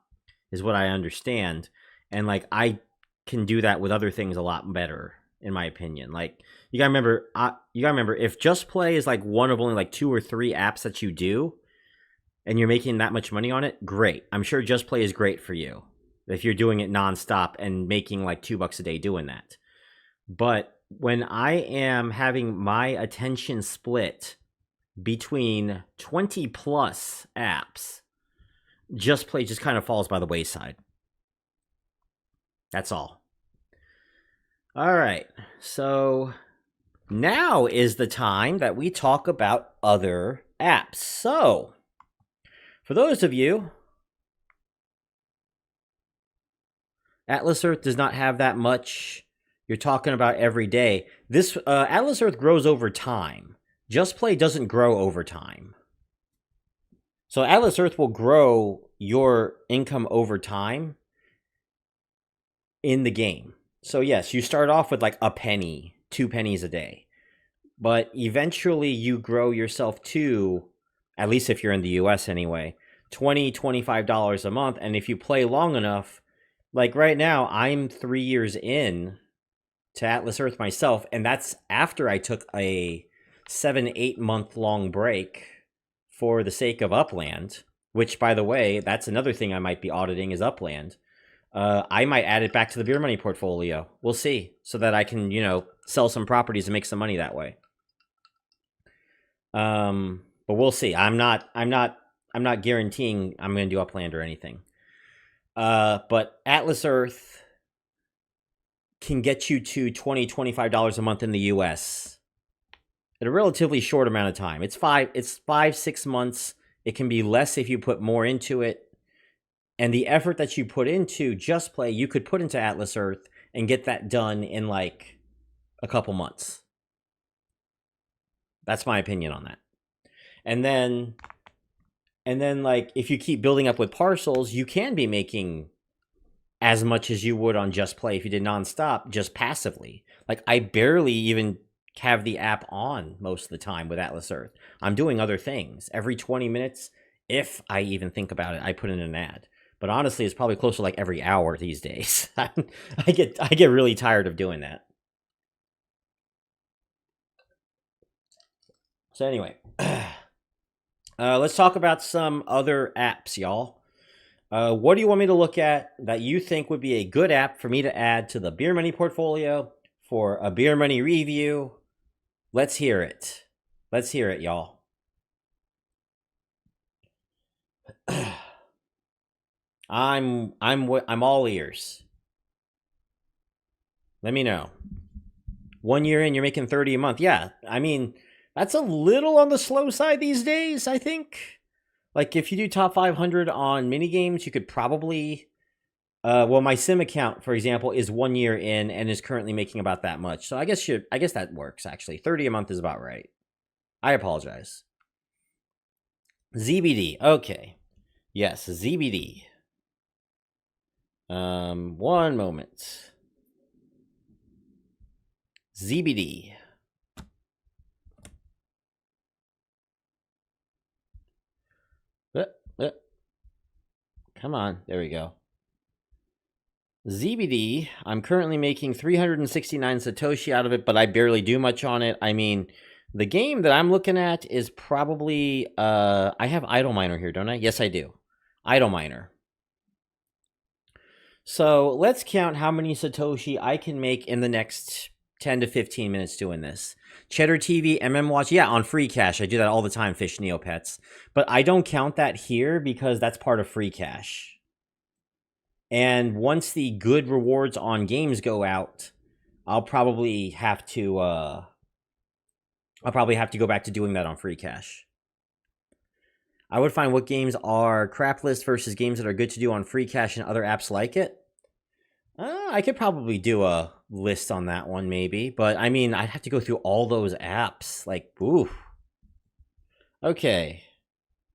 is what I understand. And like I can do that with other things a lot better, in my opinion. Like you gotta remember, if Just Play is like one of only like 2 or 3 apps that you do, and you're making that much money on it, great. I'm sure Just Play is great for you if you're doing it nonstop and making like $2 a day doing that. But when I am having my attention split between 20 plus apps, Just Play just kind of falls by the wayside. That's all. All right. So now is the time that we talk about other apps. So for those of you, Atlas Earth does not have that much you're talking about every day. This Atlas Earth grows over time. Just Play doesn't grow over time. So Atlas Earth will grow your income over time in the game. So yes, you start off with like a penny, 2 pennies a day. But eventually you grow yourself to, at least if you're in the US anyway, $20, $25 a month. And if you play long enough, like right now, I'm 3 years in to Atlas Earth myself, and that's after I took a 7-8 month long break for the sake of Upland, which, by the way, that's another thing I might be auditing is Upland. I might add it back to the Beer Money portfolio. We'll see, so that I can, sell some properties and make some money that way. But we'll see. I'm not guaranteeing I'm going to do Upland or anything. But Atlas Earth can get you to $20, $25 a month in the US in a relatively short amount of time. It's 5-6 months. It can be less if you put more into it. And the effort that you put into Just Play, you could put into Atlas Earth and get that done in like a couple months. That's my opinion on that. And then like if you keep building up with parcels, you can be making as much as you would on Just Play if you did nonstop, just passively. Like I barely even have the app on most of the time with Atlas Earth. I'm doing other things. Every 20 minutes, if I even think about it, I put in an ad. But honestly, it's probably closer to like every hour these days. I get really tired of doing that. So anyway, let's talk about some other apps, y'all. What do you want me to look at that you think would be a good app for me to add to the Beer Money portfolio for a Beer Money review? Let's hear it. Let's hear it, y'all. I'm all ears. Let me know. 1 year in, you're making 30 a month. Yeah, I mean, that's a little on the slow side these days, I think. Like, if you do top 500 on mini games, you could probably... well, my sim account, for example, is 1 year in and is currently making about that much. So I guess that works, actually. 30 a month is about right. I apologize. ZBD. Okay. Yes, ZBD. One moment. ZBD. Come on. There we go. ZBD, I'm currently making 369 Satoshi out of it, but I barely do much on it. I mean, the game that I'm looking at is probably, I have Idle Miner here, don't I? Yes, I do. Idle Miner. So let's count how many Satoshi I can make in the next 10 to 15 minutes doing this. Cheddar TV, Watch, yeah, on free cash. I do that all the time, Fish Neopets. But I don't count that here because that's part of free cash. And once the good rewards on games go out, I'll probably have to go back to doing that on free cash. I would find what games are crap list versus games that are good to do on free cash and other apps like it. I could probably do a list on that one, maybe. But, I mean, I'd have to go through all those apps. Like, oof. Okay.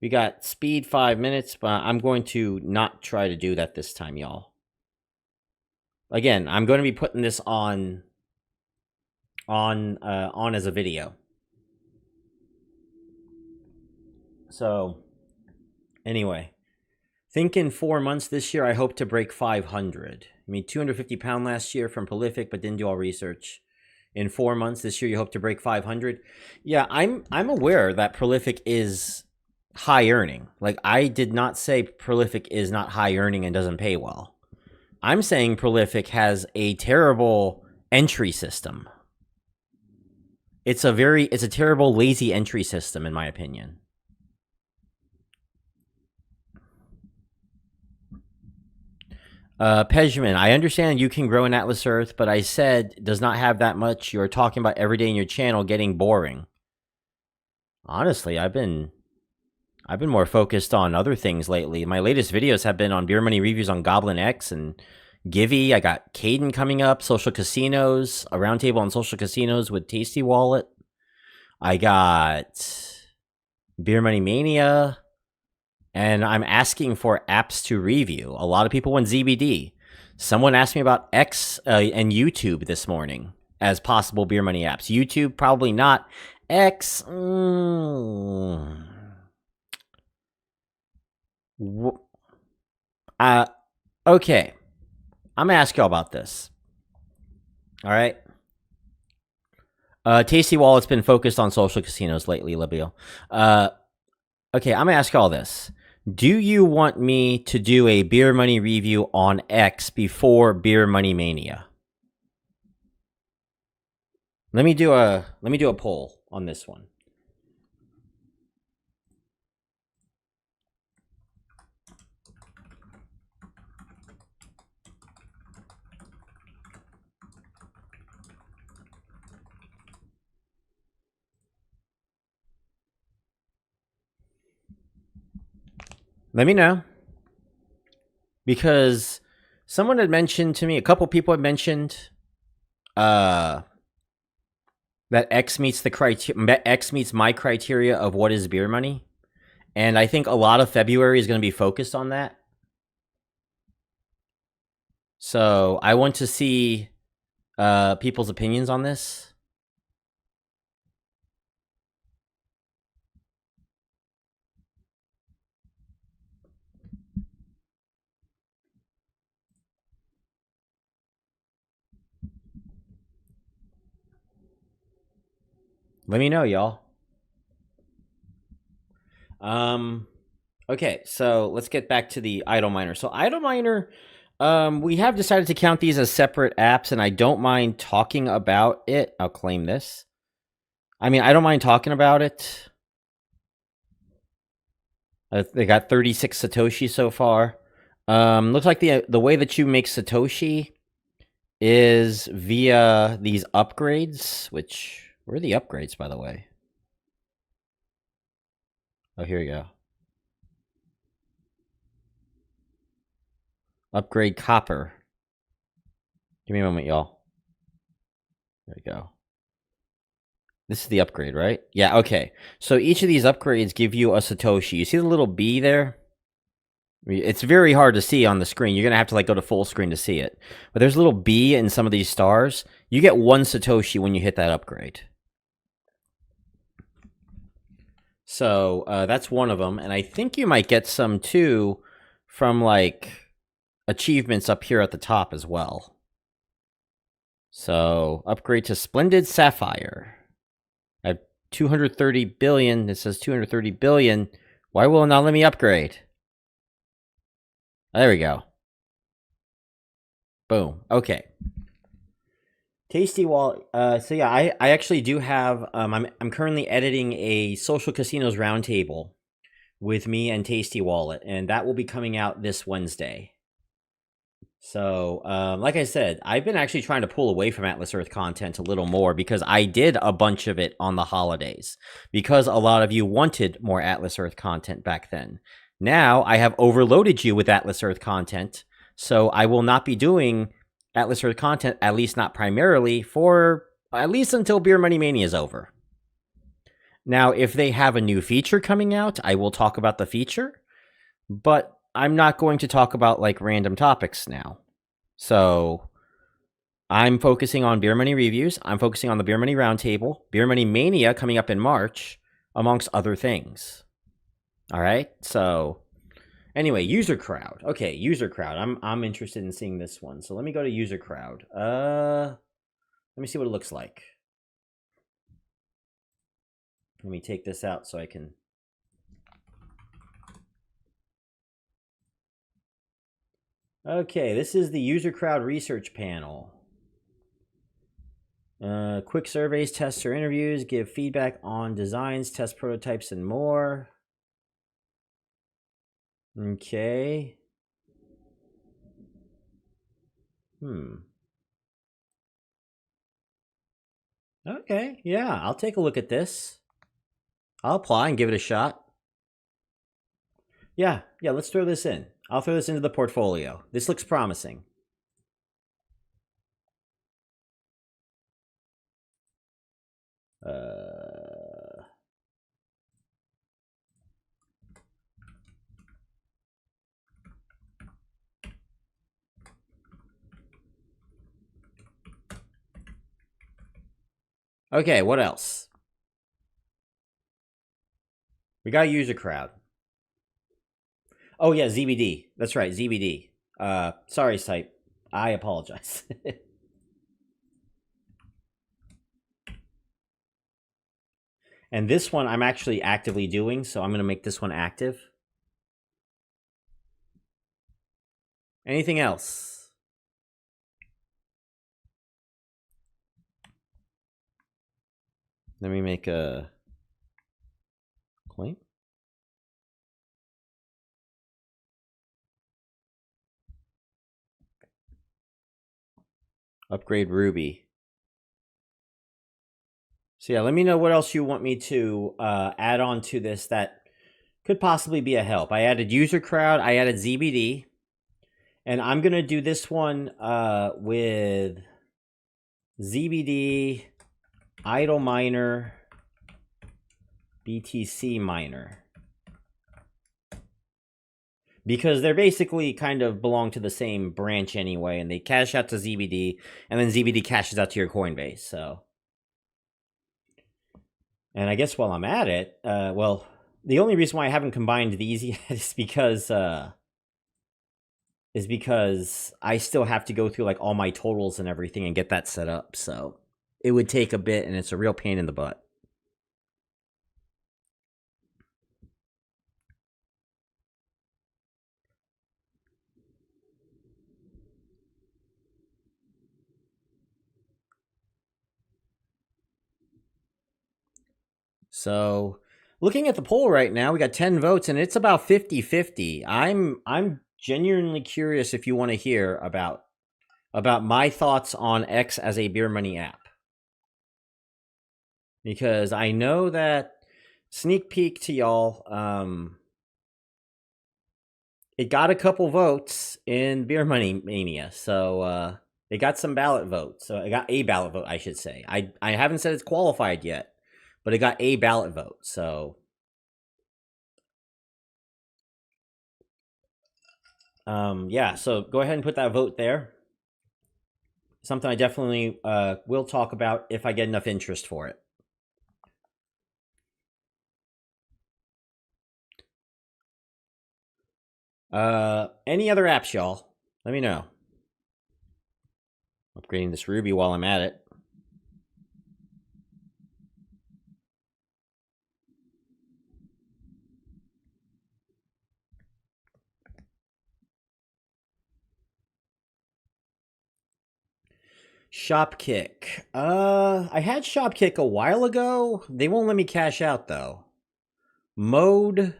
We got speed 5 minutes, but I'm going to not try to do that this time, y'all. Again, I'm going to be putting this on as a video. So, anyway. Think in 4 months this year, I hope to break 500. I mean, 250 pound last year from Prolific, but didn't do all research. In 4 months this year, you hope to break 500. Yeah, I'm aware that Prolific is high earning. Like, I did not say Prolific is not high earning and doesn't pay well. I'm saying Prolific has a terrible entry system. It's a terrible, lazy entry system, in my opinion. Pejman, I understand you can grow in Atlas Earth, but I said does not have that much. You're talking about every day in your channel getting boring. Honestly, I've been more focused on other things lately. My latest videos have been on Beer Money reviews on Goblin X and Givey. I got Caden coming up, Social Casinos, a roundtable on Social Casinos with Tasty Wallet. I got Beer Money Mania. And I'm asking for apps to review. A lot of people want ZBD. Someone asked me about X and YouTube this morning as possible Beer Money apps. YouTube, probably not. X, okay. I'm going to ask y'all about this. All right. Tasty Wallet's been focused on Social Casinos lately, Libio. Okay, I'm going to ask y'all this. Do you want me to do a Beer Money review on X before Beer Money Mania? Let me do a poll on this one. Let me know. Because someone had mentioned to me, a couple people had mentioned that X meets my criteria of what is Beer Money. And I think a lot of February is going to be focused on that. So I want to see people's opinions on this. Let me know, y'all. Okay, so let's get back to the idle miner. So idle miner, we have decided to count these as separate apps, and I don't mind talking about it. I'll claim this. I mean, I don't mind talking about it. They got 36 Satoshi so far. Looks like the way that you make Satoshi is via these upgrades, which, where are the upgrades, by the way? Oh, here we go. Upgrade copper. Give me a moment, y'all. There we go. This is the upgrade, right? Yeah, okay. So each of these upgrades give you a Satoshi. You see the little B there? It's very hard to see on the screen. You're going to have to like go to full screen to see it. But there's a little B in some of these stars. You get 1 Satoshi when you hit that upgrade. So that's one of them. And I think you might get some too from like achievements up here at the top as well. So upgrade to Splendid Sapphire. I have 230 billion. It says 230 billion. Why will it not let me upgrade? There we go. Boom. Okay. Tasty Wallet. So yeah, I actually do have. I'm currently editing a Social Casinos Roundtable with me and Tasty Wallet, and that will be coming out this Wednesday. So, like I said, I've been actually trying to pull away from Atlas Earth content a little more because I did a bunch of it on the holidays because a lot of you wanted more Atlas Earth content back then. Now I have overloaded you with Atlas Earth content, so I will not be doing Atlas Earth content, at least not primarily, for at least until Beer Money Mania is over. Now, if they have a new feature coming out, I will talk about the feature, but I'm not going to talk about like random topics now. So I'm focusing on Beer Money reviews. I'm focusing on the Beer Money Roundtable, Beer Money Mania coming up in March, amongst other things. All right. So anyway, user crowd. Okay, user crowd. I'm interested in seeing this one. So let me go to user crowd. Let me see what it looks like. Let me take this out so I can. Okay, this is the user crowd research panel. Quick surveys, tests, or interviews, give feedback on designs, test prototypes, and more. Okay. Okay, yeah, I'll take a look at this. I'll apply and give it a shot. Yeah, let's throw this in. I'll throw this into the portfolio. This looks promising. Okay, what else? We got user crowd. Oh yeah, ZBD. That's right, ZBD. Sorry, site. I apologize. And this one I'm actually actively doing, so I'm going to make this one active. Anything else? Let me make a claim. Upgrade Ruby. So yeah, let me know what else you want me to add on to this that could possibly be a help. I added user crowd. I added ZBD. And I'm going to do this one with ZBD, idle miner, BTC miner. Because they're basically kind of belong to the same branch anyway, and they cash out to ZBD, and then ZBD cashes out to your Coinbase, so. And I guess while I'm at it, well, the only reason why I haven't combined these yet is because I still have to go through like all my totals and everything and get that set up, so it would take a bit, and it's a real pain in the butt. So looking at the poll right now, we got 10 votes and it's about 50-50. I'm genuinely curious if you want to hear about my thoughts on X as a beer money app. Because I know that sneak peek to y'all, it got a couple votes in Beer Money Mania. So it got some ballot votes. So it got a ballot vote, I should say. I haven't said it's qualified yet, but it got a ballot vote. So yeah, so go ahead and put that vote there. Something I definitely will talk about if I get enough interest for it. Any other apps, y'all? Let me know. Upgrading this Ruby while I'm at it. Shopkick. I had Shopkick a while ago. They won't let me cash out though. Mode.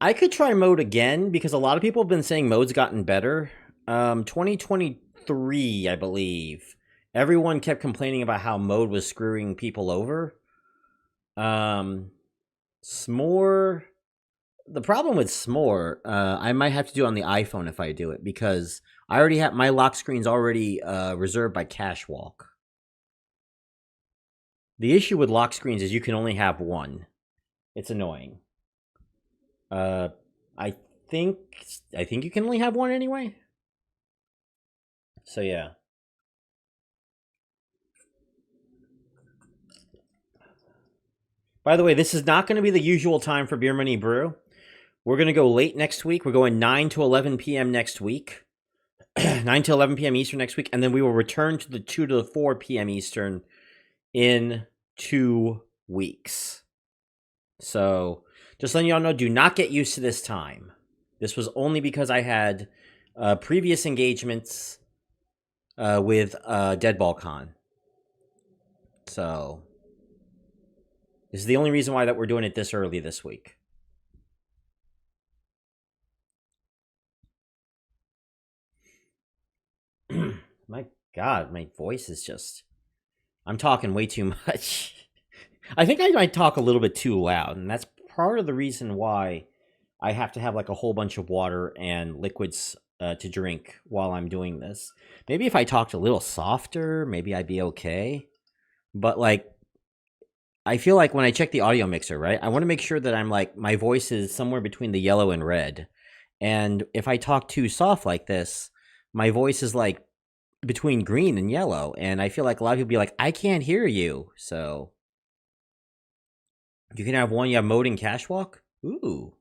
I could try Mode again because a lot of people have been saying Mode's gotten better. 2023, I believe. Everyone kept complaining about how Mode was screwing people over. S'more. The problem with S'more, I might have to do on the iPhone if I do it because I already have my lock screen's already reserved by Cashwalk. The issue with lock screens is you can only have one. It's annoying. I think you can only have one anyway. So yeah. By the way, this is not going to be the usual time for Beer Money Brew. We're going to go late next week. We're going 9 to 11 p.m. next week. 9 to 11 p.m. Eastern next week. And then we will return to the 2 to 4 p.m. Eastern in 2 weeks. So just letting y'all know, do not get used to this time. This was only because I had previous engagements with DeadballCon. So this is the only reason why that we're doing it this early this week. My God, my voice is just... I'm talking way too much. I think I might talk a little bit too loud, and that's part of the reason why I have to have like a whole bunch of water and liquids to drink while I'm doing this. Maybe if I talked a little softer, maybe I'd be okay. But like, I feel like when I check the audio mixer, right, I want to make sure that I'm like, my voice is somewhere between the yellow and red. And if I talk too soft like this, my voice is like between green and yellow. And I feel like a lot of people be like, I can't hear you. So you can have one, you have Mode and Cashwalk? Ooh.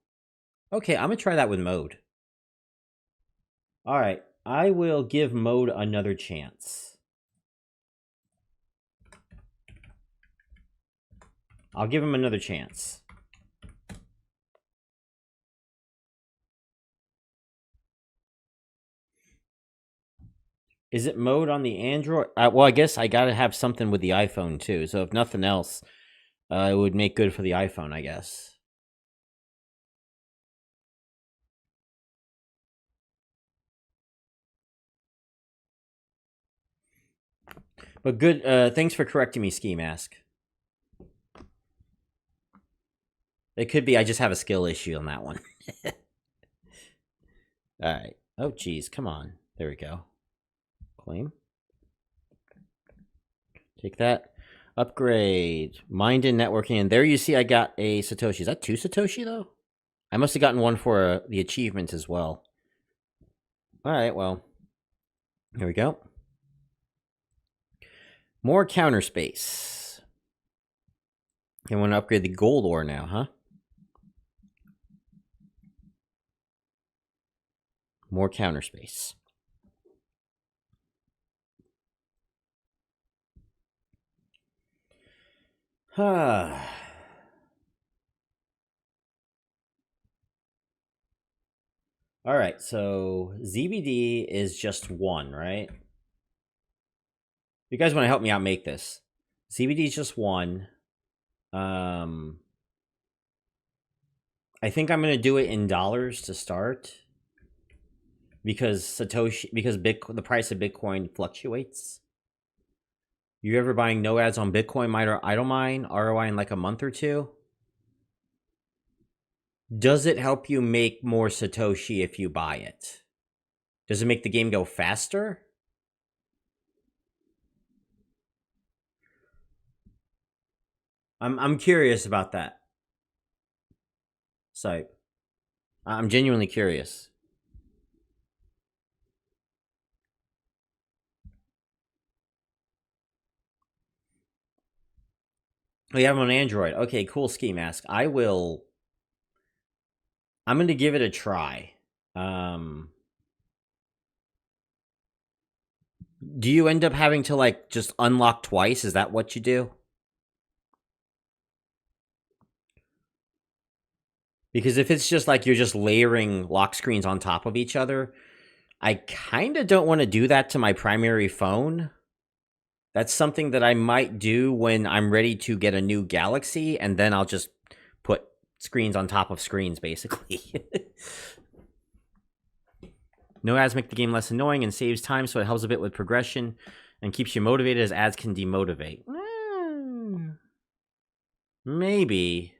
Okay, I'm going to try that with Mode. All right, I will give Mode another chance. I'll give him another chance. Is it Mode on the Android? Well, I guess I got to have something with the iPhone too. So if nothing else, it would make good for the iPhone, I guess. But good. Thanks for correcting me, Ski Mask. It could be I just have a skill issue on that one. All right. Oh, geez. Come on. There we go. Claim. Take that. Upgrade. Mind and networking. And there you see I got a Satoshi. Is that 2 Satoshi, though? I must have gotten one for the achievement as well. All right, well. Here we go. More counter space. You want to upgrade the gold ore now, huh? More counter space. All right, so ZBD is just 1, right? You guys want to help me out make this. ZBD is just 1. I think I'm gonna do it in dollars to start because the price of Bitcoin fluctuates. You ever buying no ads on Bitcoin miner idle mine ROI in like a month or two? Does it help you make more Satoshi if you buy it? Does it make the game go faster? I'm curious about that. So I'm genuinely curious. We have them on Android. Okay, cool, Ski Mask. I'm going to give it a try. Do you end up having to like just unlock twice? Is that what you do? Because if it's just like you're just layering lock screens on top of each other, I kind of don't want to do that to my primary phone. That's something that I might do when I'm ready to get a new Galaxy, and then I'll just put screens on top of screens, basically. No ads make the game less annoying and saves time, so it helps a bit with progression and keeps you motivated, as ads can demotivate. Maybe.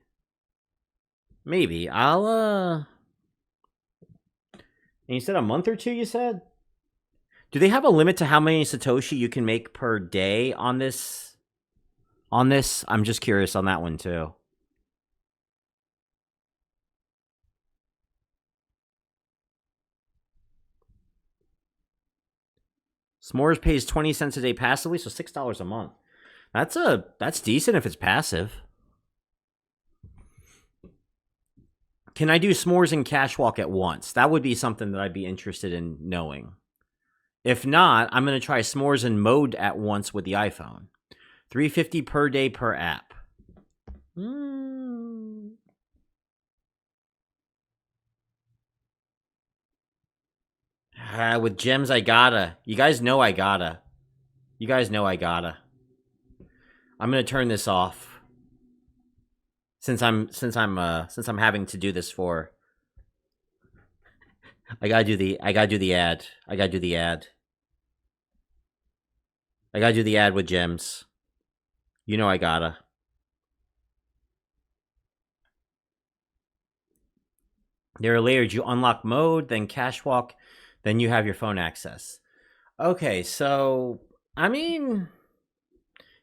I'll, and you said a month or two, you said? Do they have a limit to how many Satoshi you can make per day on this? I'm just curious on that one, too. S'mores pays 20 cents a day passively, so $6 a month. That's decent if it's passive. Can I do S'mores and Cashwalk at once? That would be something that I'd be interested in knowing. If not, I'm going to try S'mores and Mode at once with the iPhone. $3.50 per day per app. With gems, I gotta. You guys know I gotta. I'm gonna turn this off since I'm having to do this for. I gotta do the ad. I gotta do the ad with gems. You know I gotta. There are layers. You unlock Mode, then Cashwalk, then you have your phone access. Okay, so I mean,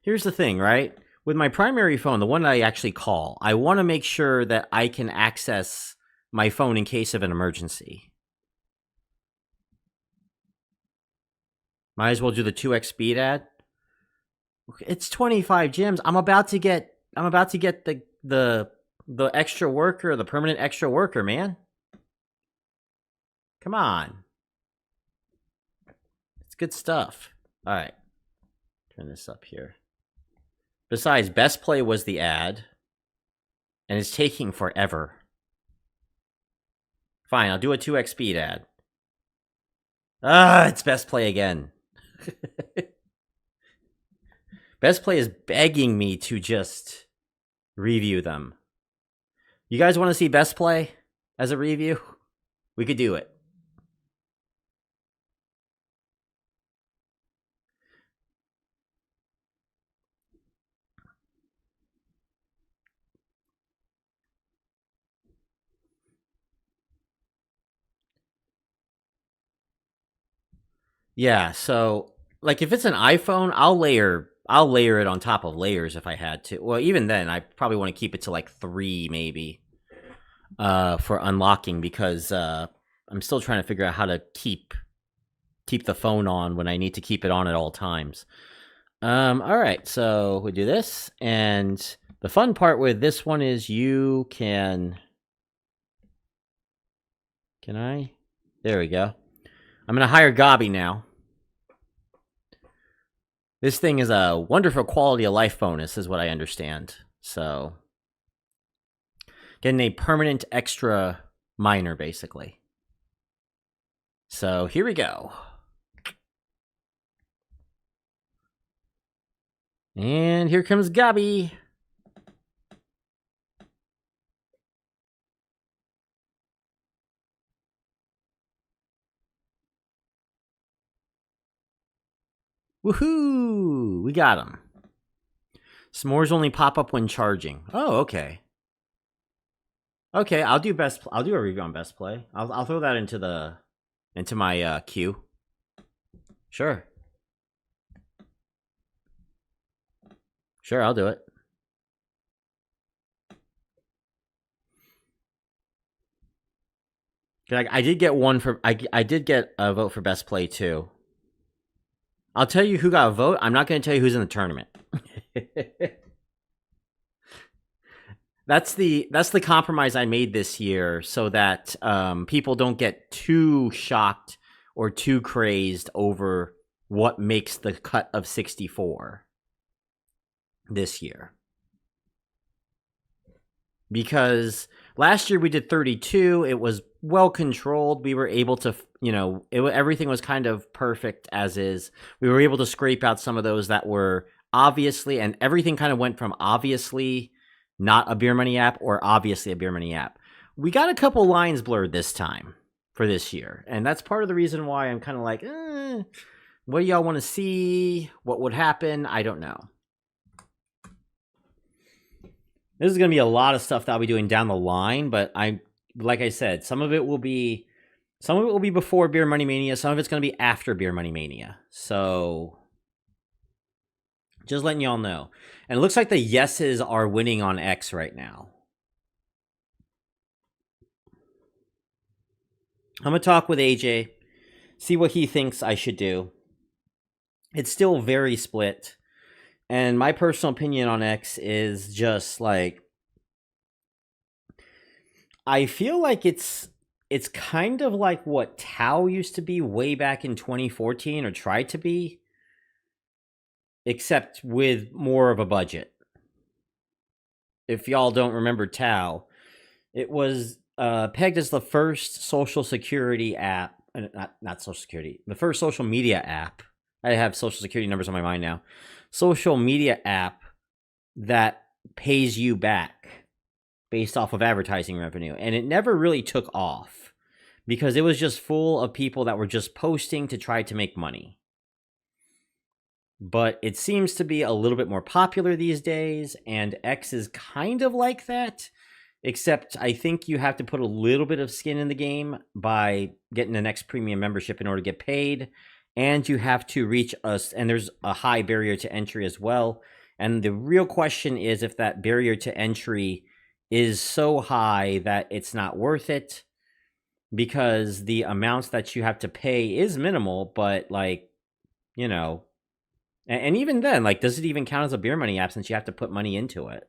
here's the thing, right? With my primary phone, the one that I actually call, I want to make sure that I can access my phone in case of an emergency. Might as well do the 2x speed ad. It's 25 gems. I'm about to get the extra worker, the permanent extra worker, man. Come on. It's good stuff. All right. Turn this up here. Besides, Best Play was the ad, and it's taking forever. Fine, I'll do a 2x speed ad. It's Best Play again. Best Play is begging me to just review them. You guys want to see Best Play as a review? We could do it. Yeah, so like if it's an iPhone, I'll layer it on top of layers if I had to. Well, even then, I probably want to keep it to like 3 maybe for unlocking because I'm still trying to figure out how to keep the phone on when I need to keep it on at all times. All right, so we do this, and the fun part with this one is you can I? There we go. I'm gonna hire Gabi now. This thing is a wonderful quality of life bonus, is what I understand. So, getting a permanent extra miner, basically. So, here we go. And here comes Gabi. Woohoo! We got him. S'mores only pop up when charging. Oh, okay. Okay, I'll do a review on best play. I'll throw that into my queue. Sure. Sure, I'll do it. I did get one for I did get a vote for best play too. I'll tell you who got a vote. I'm not going to tell you who's in the tournament. That's the compromise I made this year, so that people don't get too shocked or too crazed over what makes the cut of 64 this year. Because last year we did 32. It was well controlled. We were able to, everything was kind of perfect as is. We were able to scrape out some of those that were obviously, and everything kind of went from obviously not a Beer Money app or obviously a Beer Money app. We got a couple lines blurred this time for this year. And that's part of the reason why I'm kind of like, what do y'all want to see? What would happen? I don't know. This is going to be a lot of stuff that I'll be doing down the line, but like I said, some of it will be before Beer Money Mania. Some of it's going to be after Beer Money Mania. So just letting y'all know. And it looks like the yeses are winning on X right now. I'm going to talk with AJ, see what he thinks I should do. It's still very split. And my personal opinion on X is just like, I feel like it's kind of like what Tau used to be way back in 2014, or tried to be, except with more of a budget. If y'all don't remember Tau, it was pegged as the first social security app, not social security, the first social media app. I have social security numbers on my mind now. Social media app that pays you back based off of advertising revenue. And it never really took off because it was just full of people that were just posting to try to make money. But it seems to be a little bit more popular these days, and X is kind of like that, except I think you have to put a little bit of skin in the game by getting the next premium membership in order to get paid. And you have to reach us, and there's a high barrier to entry as well. And the real question is if that barrier to entry is so high that it's not worth it, because the amounts that you have to pay is minimal, but and even then, does it even count as a Beer Money app since you have to put money into it?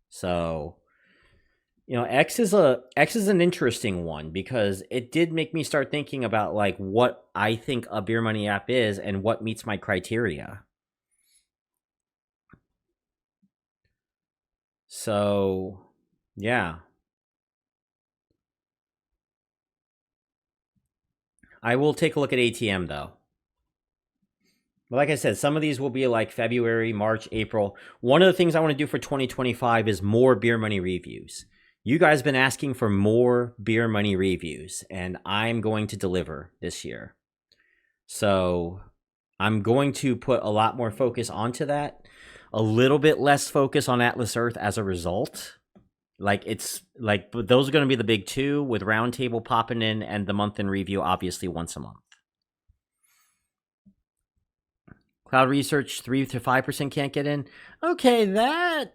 So, X is an interesting one because it did make me start thinking about what I think a Beer Money app is and what meets my criteria. So, yeah. I will take a look at ATM though. But like I said, some of these will be like February, March, April. One of the things I want to do for 2025 is more Beer Money reviews. You guys have been asking for more Beer Money reviews, and I'm going to deliver this year. So I'm going to put a lot more focus onto that. A little bit less focus on Atlas Earth as a result. Those are going to be the big two, with Roundtable popping in and the month in review, obviously once a month. Cloud Research 3 to 5% can't get in. Okay, that's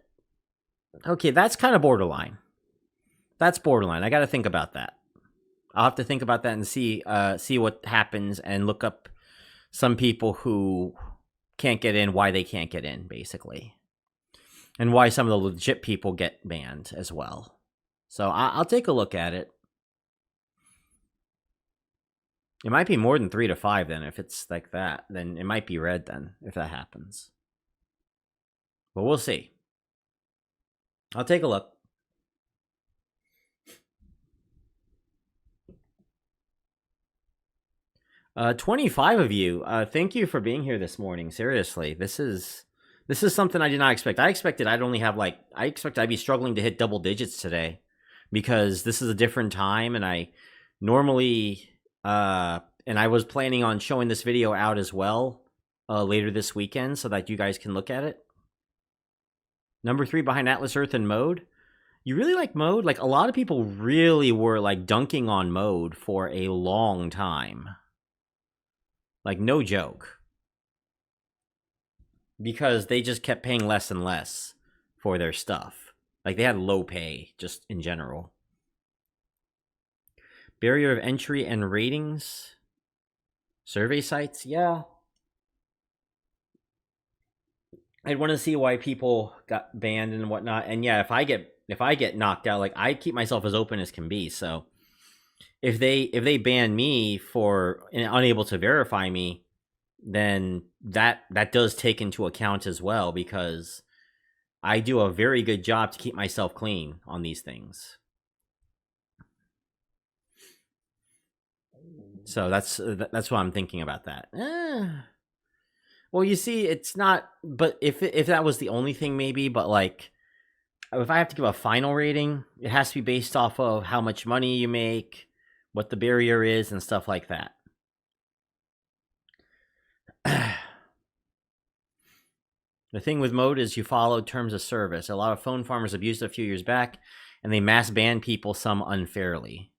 kind of borderline. That's borderline. I got to think about that. I'll have to think about that and see what happens and look up some people who can't get in, why they can't get in, basically. And why some of the legit people get banned as well. So I'll take a look at it. It might be more than 3 to 5 then. If it's like that, then it might be red then, if that happens. But we'll see. I'll take a look. Uh, 25 of you. Thank you for being here this morning. Seriously, this is something I did not expect. I expected I'd be struggling to hit double digits today because this is a different time, and I normally and I was planning on showing this video out as well later this weekend so that you guys can look at it. Number 3 behind Atlas Earth and Mode. You really like Mode? Like, a lot of people really were like dunking on Mode for a long time. Like, no joke. Because they just kept paying less and less for their stuff. Like, they had low pay just in general. Barrier of entry and ratings. Survey sites, yeah. I'd want to see why people got banned and whatnot. And yeah, if I get knocked out, like, I keep myself as open as can be. So if they ban me for unable to verify me, then that does take into account as well, because I do a very good job to keep myself clean on these things. So that's what I'm thinking about that. Well, you see, it's not. But if that was the only thing, maybe. But like, if I have to give a final rating, it has to be based off of how much money you make, what the barrier is, and stuff like that. The thing with Mode is you follow terms of service. A lot of phone farmers abused it a few years back, and they mass banned people, some unfairly.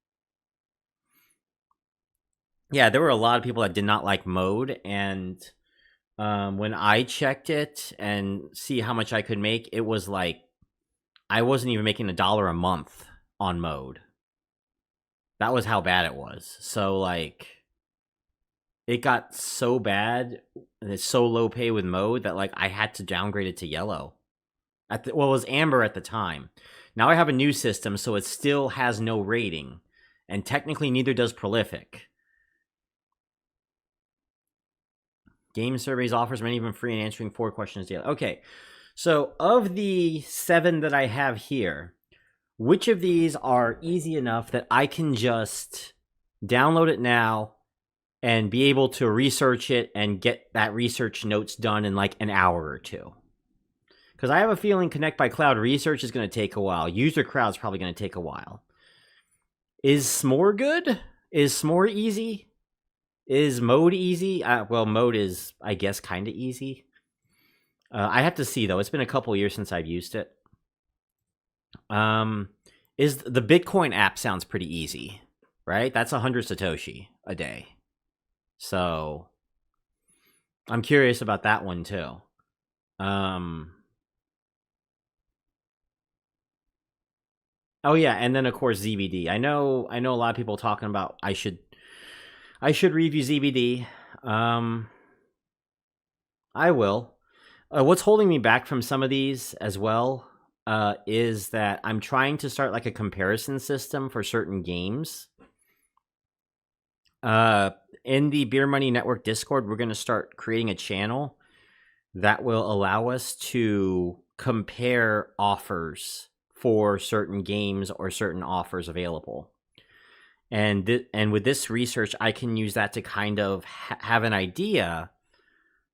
Yeah, there were a lot of people that did not like Mode, and when I checked it and see how much I could make, it was like I wasn't even making $1 a month on Mode. That was how bad it was. So like, it got so bad and it's so low pay with Mode that like I had to downgrade it to yellow. It was amber at the time. Now I have a new system, so it still has no rating, and technically neither does prolific. Game surveys offers many of them free and answering 4 questions daily. Okay, so of the 7 that I have here, which of these are easy enough that I can just download it now and be able to research it and get that research notes done in like an hour or 2? Because I have a feeling Connect by Cloud research is going to take a while. User crowd's probably going to take a while. Is S'more good? Is S'more easy? Is Mode easy? Well, Mode is, I guess, kind of easy. I have to see, though. It's been a couple years since I've used it. Is the Bitcoin app sounds pretty easy, right? That's 100 Satoshi a day. So I'm curious about that one, too. Oh, yeah, and then, of course, ZBD. I know a lot of people talking about I should review ZBD. I will. What's holding me back from some of these as well is that I'm trying to start like a comparison system for certain games. In the Beer Money Network Discord, we're going to start creating a channel that will allow us to compare offers for certain games or certain offers available. And with this research, I can use that to kind of have an idea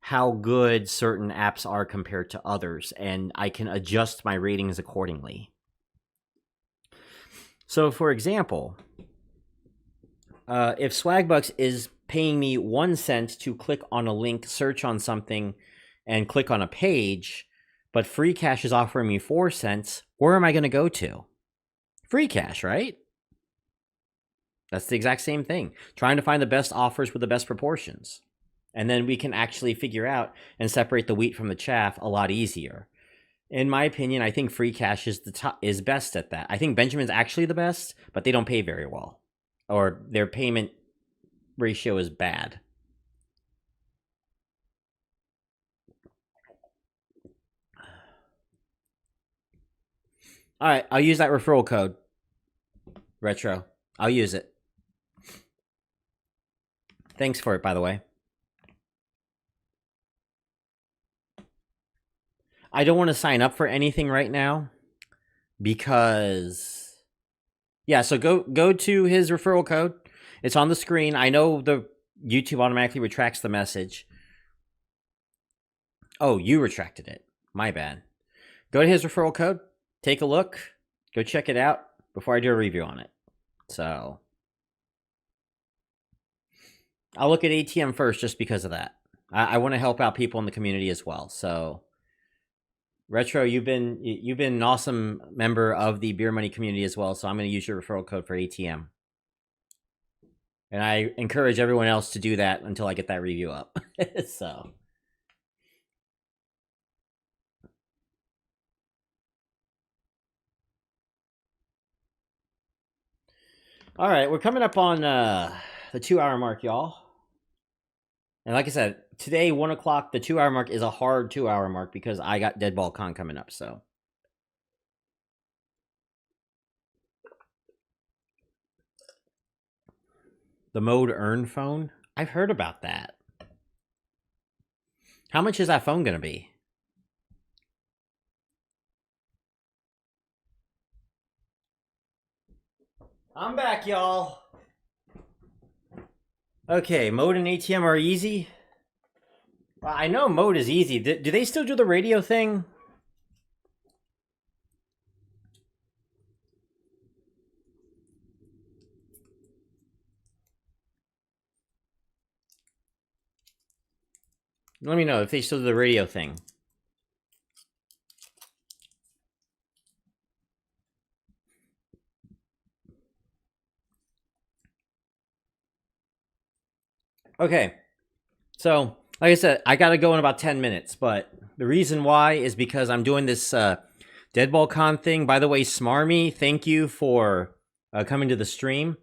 how good certain apps are compared to others, and I can adjust my ratings accordingly. So, for example, if Swagbucks is paying me 1 cent to click on a link, search on something, and click on a page, but Free Cash is offering me 4 cents, where am I going to go to? Free Cash, right? That's the exact same thing. Trying to find the best offers with the best proportions. And then we can actually figure out and separate the wheat from the chaff a lot easier. In my opinion, I think Free Cash is best at that. I think Benjamin's actually the best, but they don't pay very well. Or their payment ratio is bad. All right, I'll use that referral code. Retro. I'll use it. Thanks for it, by the way. I don't want to sign up for anything right now because, yeah, so go to his referral code. It's on the screen. I know the YouTube automatically retracts the message. Oh, you retracted it. My bad. Go to his referral code. Take a look. Go check it out before I do a review on it. So I'll look at ATM first just because of that. I want to help out people in the community as well. So, Retro, you've been an awesome member of the Beer Money community as well. So I'm going to use your referral code for ATM, and I encourage everyone else to do that until I get that review up. So. All right, we're coming up on the 2-hour mark, y'all. And like I said, today, 1 o'clock, the 2-hour mark is a hard 2-hour mark because I got Deadball Con coming up, so. The Mode Earn phone? I've heard about that. How much is that phone going to be? I'm back, y'all. Okay, Mode and ATM are easy. I know Mode is easy. Do they still do the radio thing? Let me know if they still do the radio thing. Okay, so like I said, I gotta go in about 10 minutes, but the reason why is because I'm doing this Deadball Con thing. By the way, Smarmy, thank you for coming to the stream.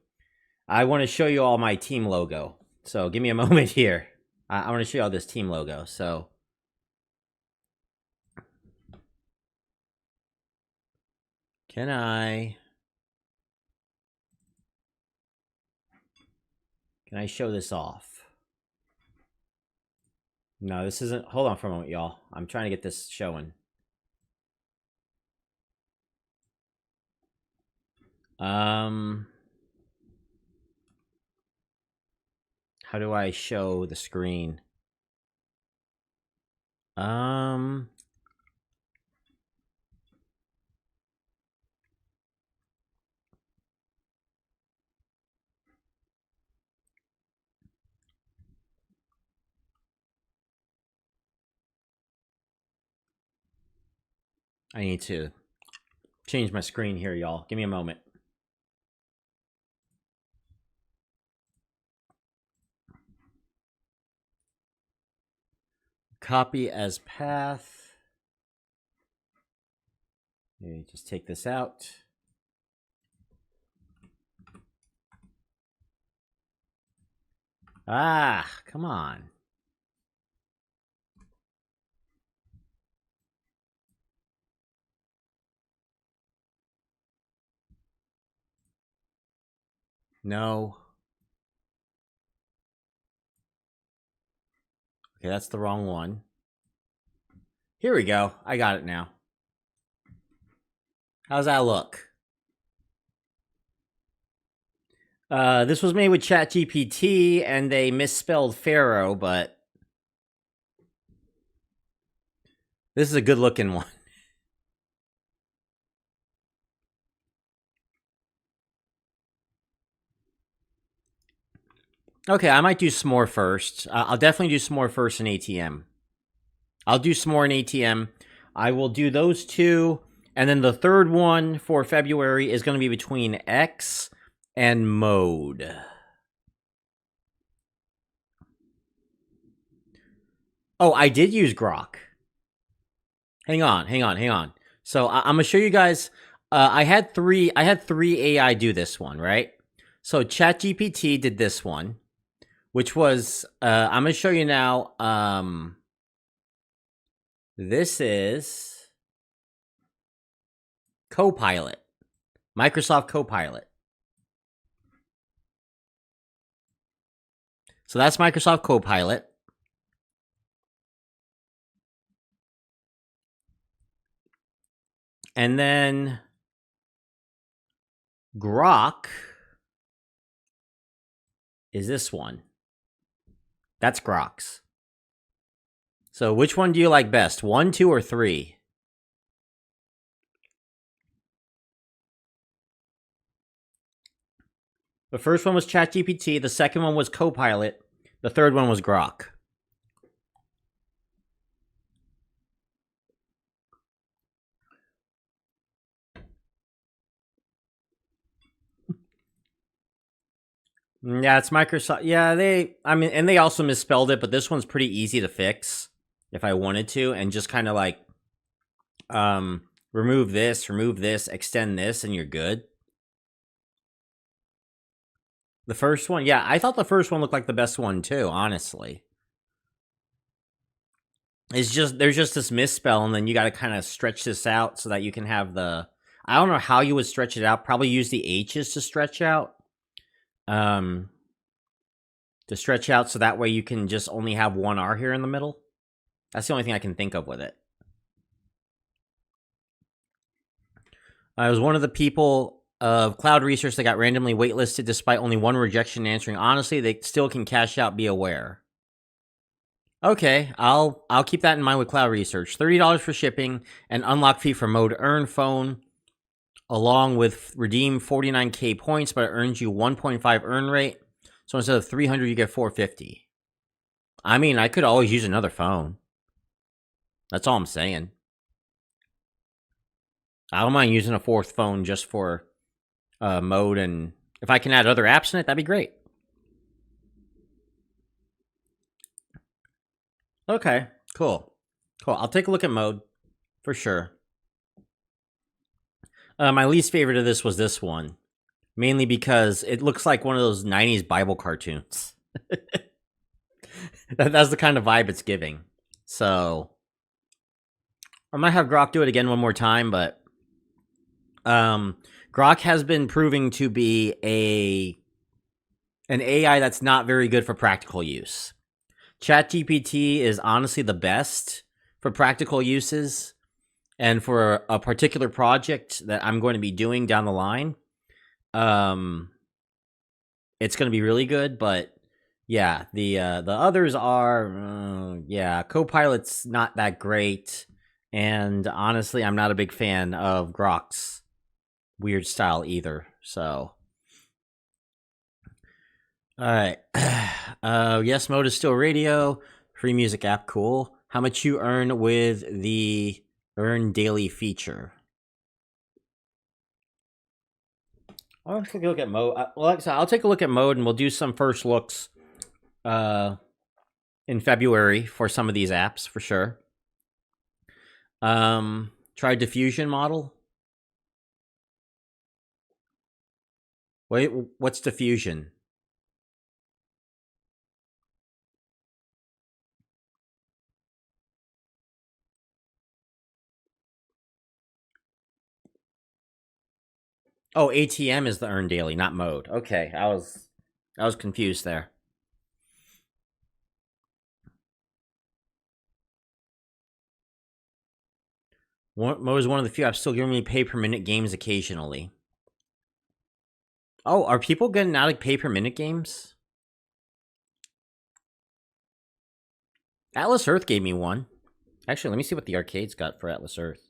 I want to show you all my team logo. So give me a moment here. I want to show you all this team logo. So can I show this off? No, this isn't. Hold on for a moment, y'all. I'm trying to get this showing. How do I show the screen? I need to change my screen here, y'all. Give me a moment. Copy as path. Okay, just take this out. Ah, come on. No. Okay, that's the wrong one. Here we go. I got it now. How's that look? This was made with ChatGPT, and they misspelled Pharaoh, but this is a good-looking one. Okay, I might do S'more first. I'll definitely do S'more first in ATM. I'll do S'more in ATM. I will do those two, and then the third one for February is going to be between X and Mode. Oh, I did use Grok. Hang on. So I'm gonna show you guys. I had three AI do this one, right? So ChatGPT did this one, which was I'm gonna show you now. This is Copilot, Microsoft Copilot. So that's Microsoft Copilot. And then Grok is this one. That's Grok's. So which one do you like best? 1, 2, or 3? The first one was ChatGPT. The second one was Copilot. The third one was Grok. Yeah, it's Microsoft. Yeah, I mean, and they also misspelled it, but this one's pretty easy to fix if I wanted to, and just kind of like, um, remove this, extend this, and you're good. The first one, yeah, I thought the first one looked like the best one too, honestly. It's just, there's just this misspell, and then you got to kind of stretch this out so that you can have the, I don't know how you would stretch it out. Probably use the H's to stretch out. Um, to stretch out so that way you can just only have one R here in the middle. That's the only thing I can think of with it. I was one of the people of cloud research that got randomly waitlisted despite only one rejection answering. Honestly, they still can cash out, be aware. Okay, I'll keep that in mind with cloud research. $30 for shipping, and unlock fee for mode earn phone, along with redeem 49k points, but it earns you 1.5 earn rate. So instead of 300, you get 450. I mean, I could always use another phone. That's all I'm saying. I don't mind using a fourth phone just for mode, and if I can add other apps in it, that'd be great. Okay, cool. I'll take a look at mode for sure. My least favorite of this was this one, mainly because it looks like one of those 90s Bible cartoons. That's the kind of vibe it's giving. So I might have Grok do it again one more time, but Grok has been proving to be an AI that's not very good for practical use. ChatGPT is honestly the best for practical uses, and for a particular project that I'm going to be doing down the line, it's going to be really good. But yeah, the others are yeah, Copilot's not that great, and honestly, I'm not a big fan of Grok's weird style either. So, all right, yes, mode is still radio, free music app, cool. How much you earn with the earn daily feature? I'll take a look at mode. Well, like I said, I'll take a look at mode, and we'll do some first looks in February for some of these apps for sure. Try diffusion model. Wait, what's diffusion? Oh, ATM is the earn daily, not mode. Okay, I was confused there. Mode is one of the few apps still giving me pay per minute games occasionally. Oh, are people getting out of pay per minute games? Atlas Earth gave me one. Actually, let me see what the arcade's got for Atlas Earth.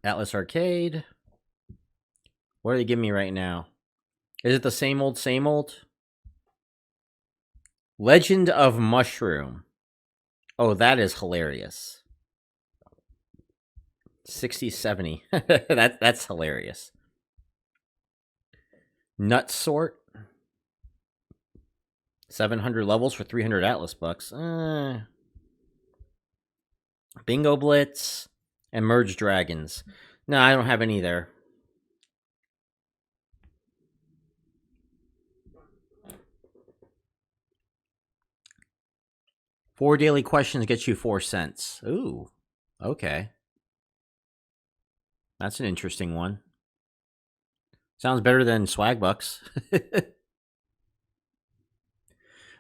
Atlas Arcade. What are they giving me right now? Is it the same old, same old? Legend of Mushroom. Oh, that is hilarious. 60, 70. That's hilarious. Nut Sort. 700 levels for 300 Atlas bucks. Bingo Blitz and Merge Dragons. No, I don't have any there. Four daily questions get you 4 cents. Ooh, okay. That's an interesting one. Sounds better than swag bucks.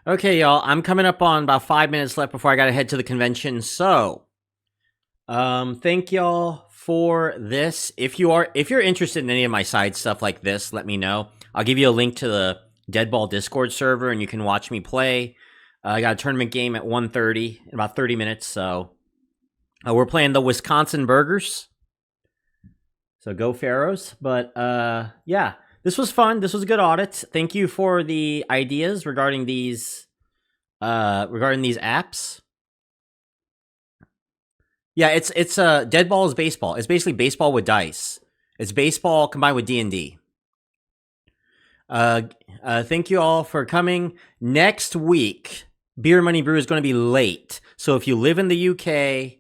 Okay, y'all. I'm coming up on about 5 minutes left before I gotta head to the convention. So, thank y'all for this. If you're interested in any of my side stuff like this, let me know. I'll give you a link to the Deadball Discord server, and you can watch me play. I got a tournament game at 1:30 in about 30 minutes. So, we're playing the Wisconsin Burgers. So go Pharaohs. But yeah, this was fun. This was a good audit. Thank you for the ideas regarding these apps. Yeah, it's Deadball is baseball. It's basically baseball with dice. It's baseball combined with D&D. Thank you all for coming. Next week, Beer Money Brew is going to be late. So if you live in the UK,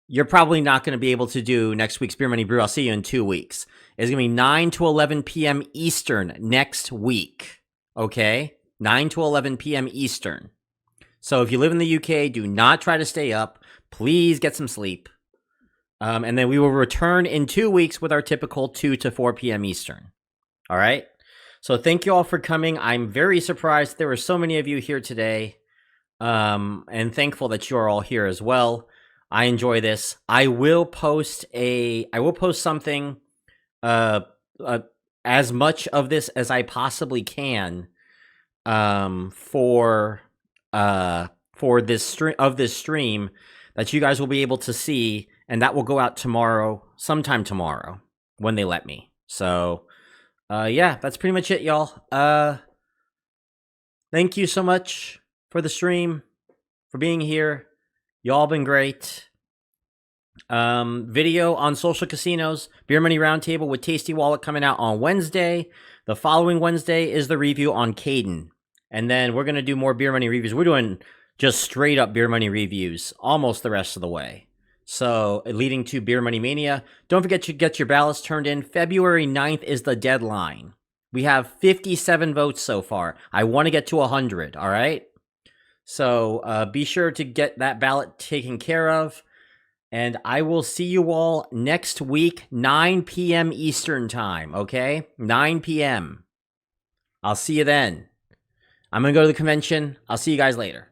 you're probably not going to be able to do next week's Beer Money Brew. I'll see you in 2 weeks. It's going to be 9 to 11 p.m. Eastern next week. Okay? 9 to 11 p.m. Eastern. So if you live in the UK, do not try to stay up. Please get some sleep. And then we will return in 2 weeks with our typical 2 to 4 p.m. Eastern. All right? So thank you all for coming. I'm very surprised there were so many of you here today. And thankful that you're all here as well. I enjoy this. I will post something as much of this as I possibly can for this stream that you guys will be able to see, and that will go out tomorrow, sometime tomorrow when they let me. So yeah, that's pretty much it, y'all. Thank you so much for the stream, for being here. Y'all been great. Video on social casinos, Beer Money Roundtable with Tasty Wallet coming out on Wednesday. The following Wednesday is the review on Caden. And then we're going to do more Beer Money reviews. We're doing just straight up Beer Money reviews almost the rest of the way. So leading to Beer Money Mania. Don't forget to get your ballots turned in. February 9th is the deadline. We have 57 votes so far. I want to get to 100, all right? So be sure to get that ballot taken care of. And I will see you all next week, 9 p.m. Eastern time, okay? 9 p.m. I'll see you then. I'm going to go to the convention. I'll see you guys later.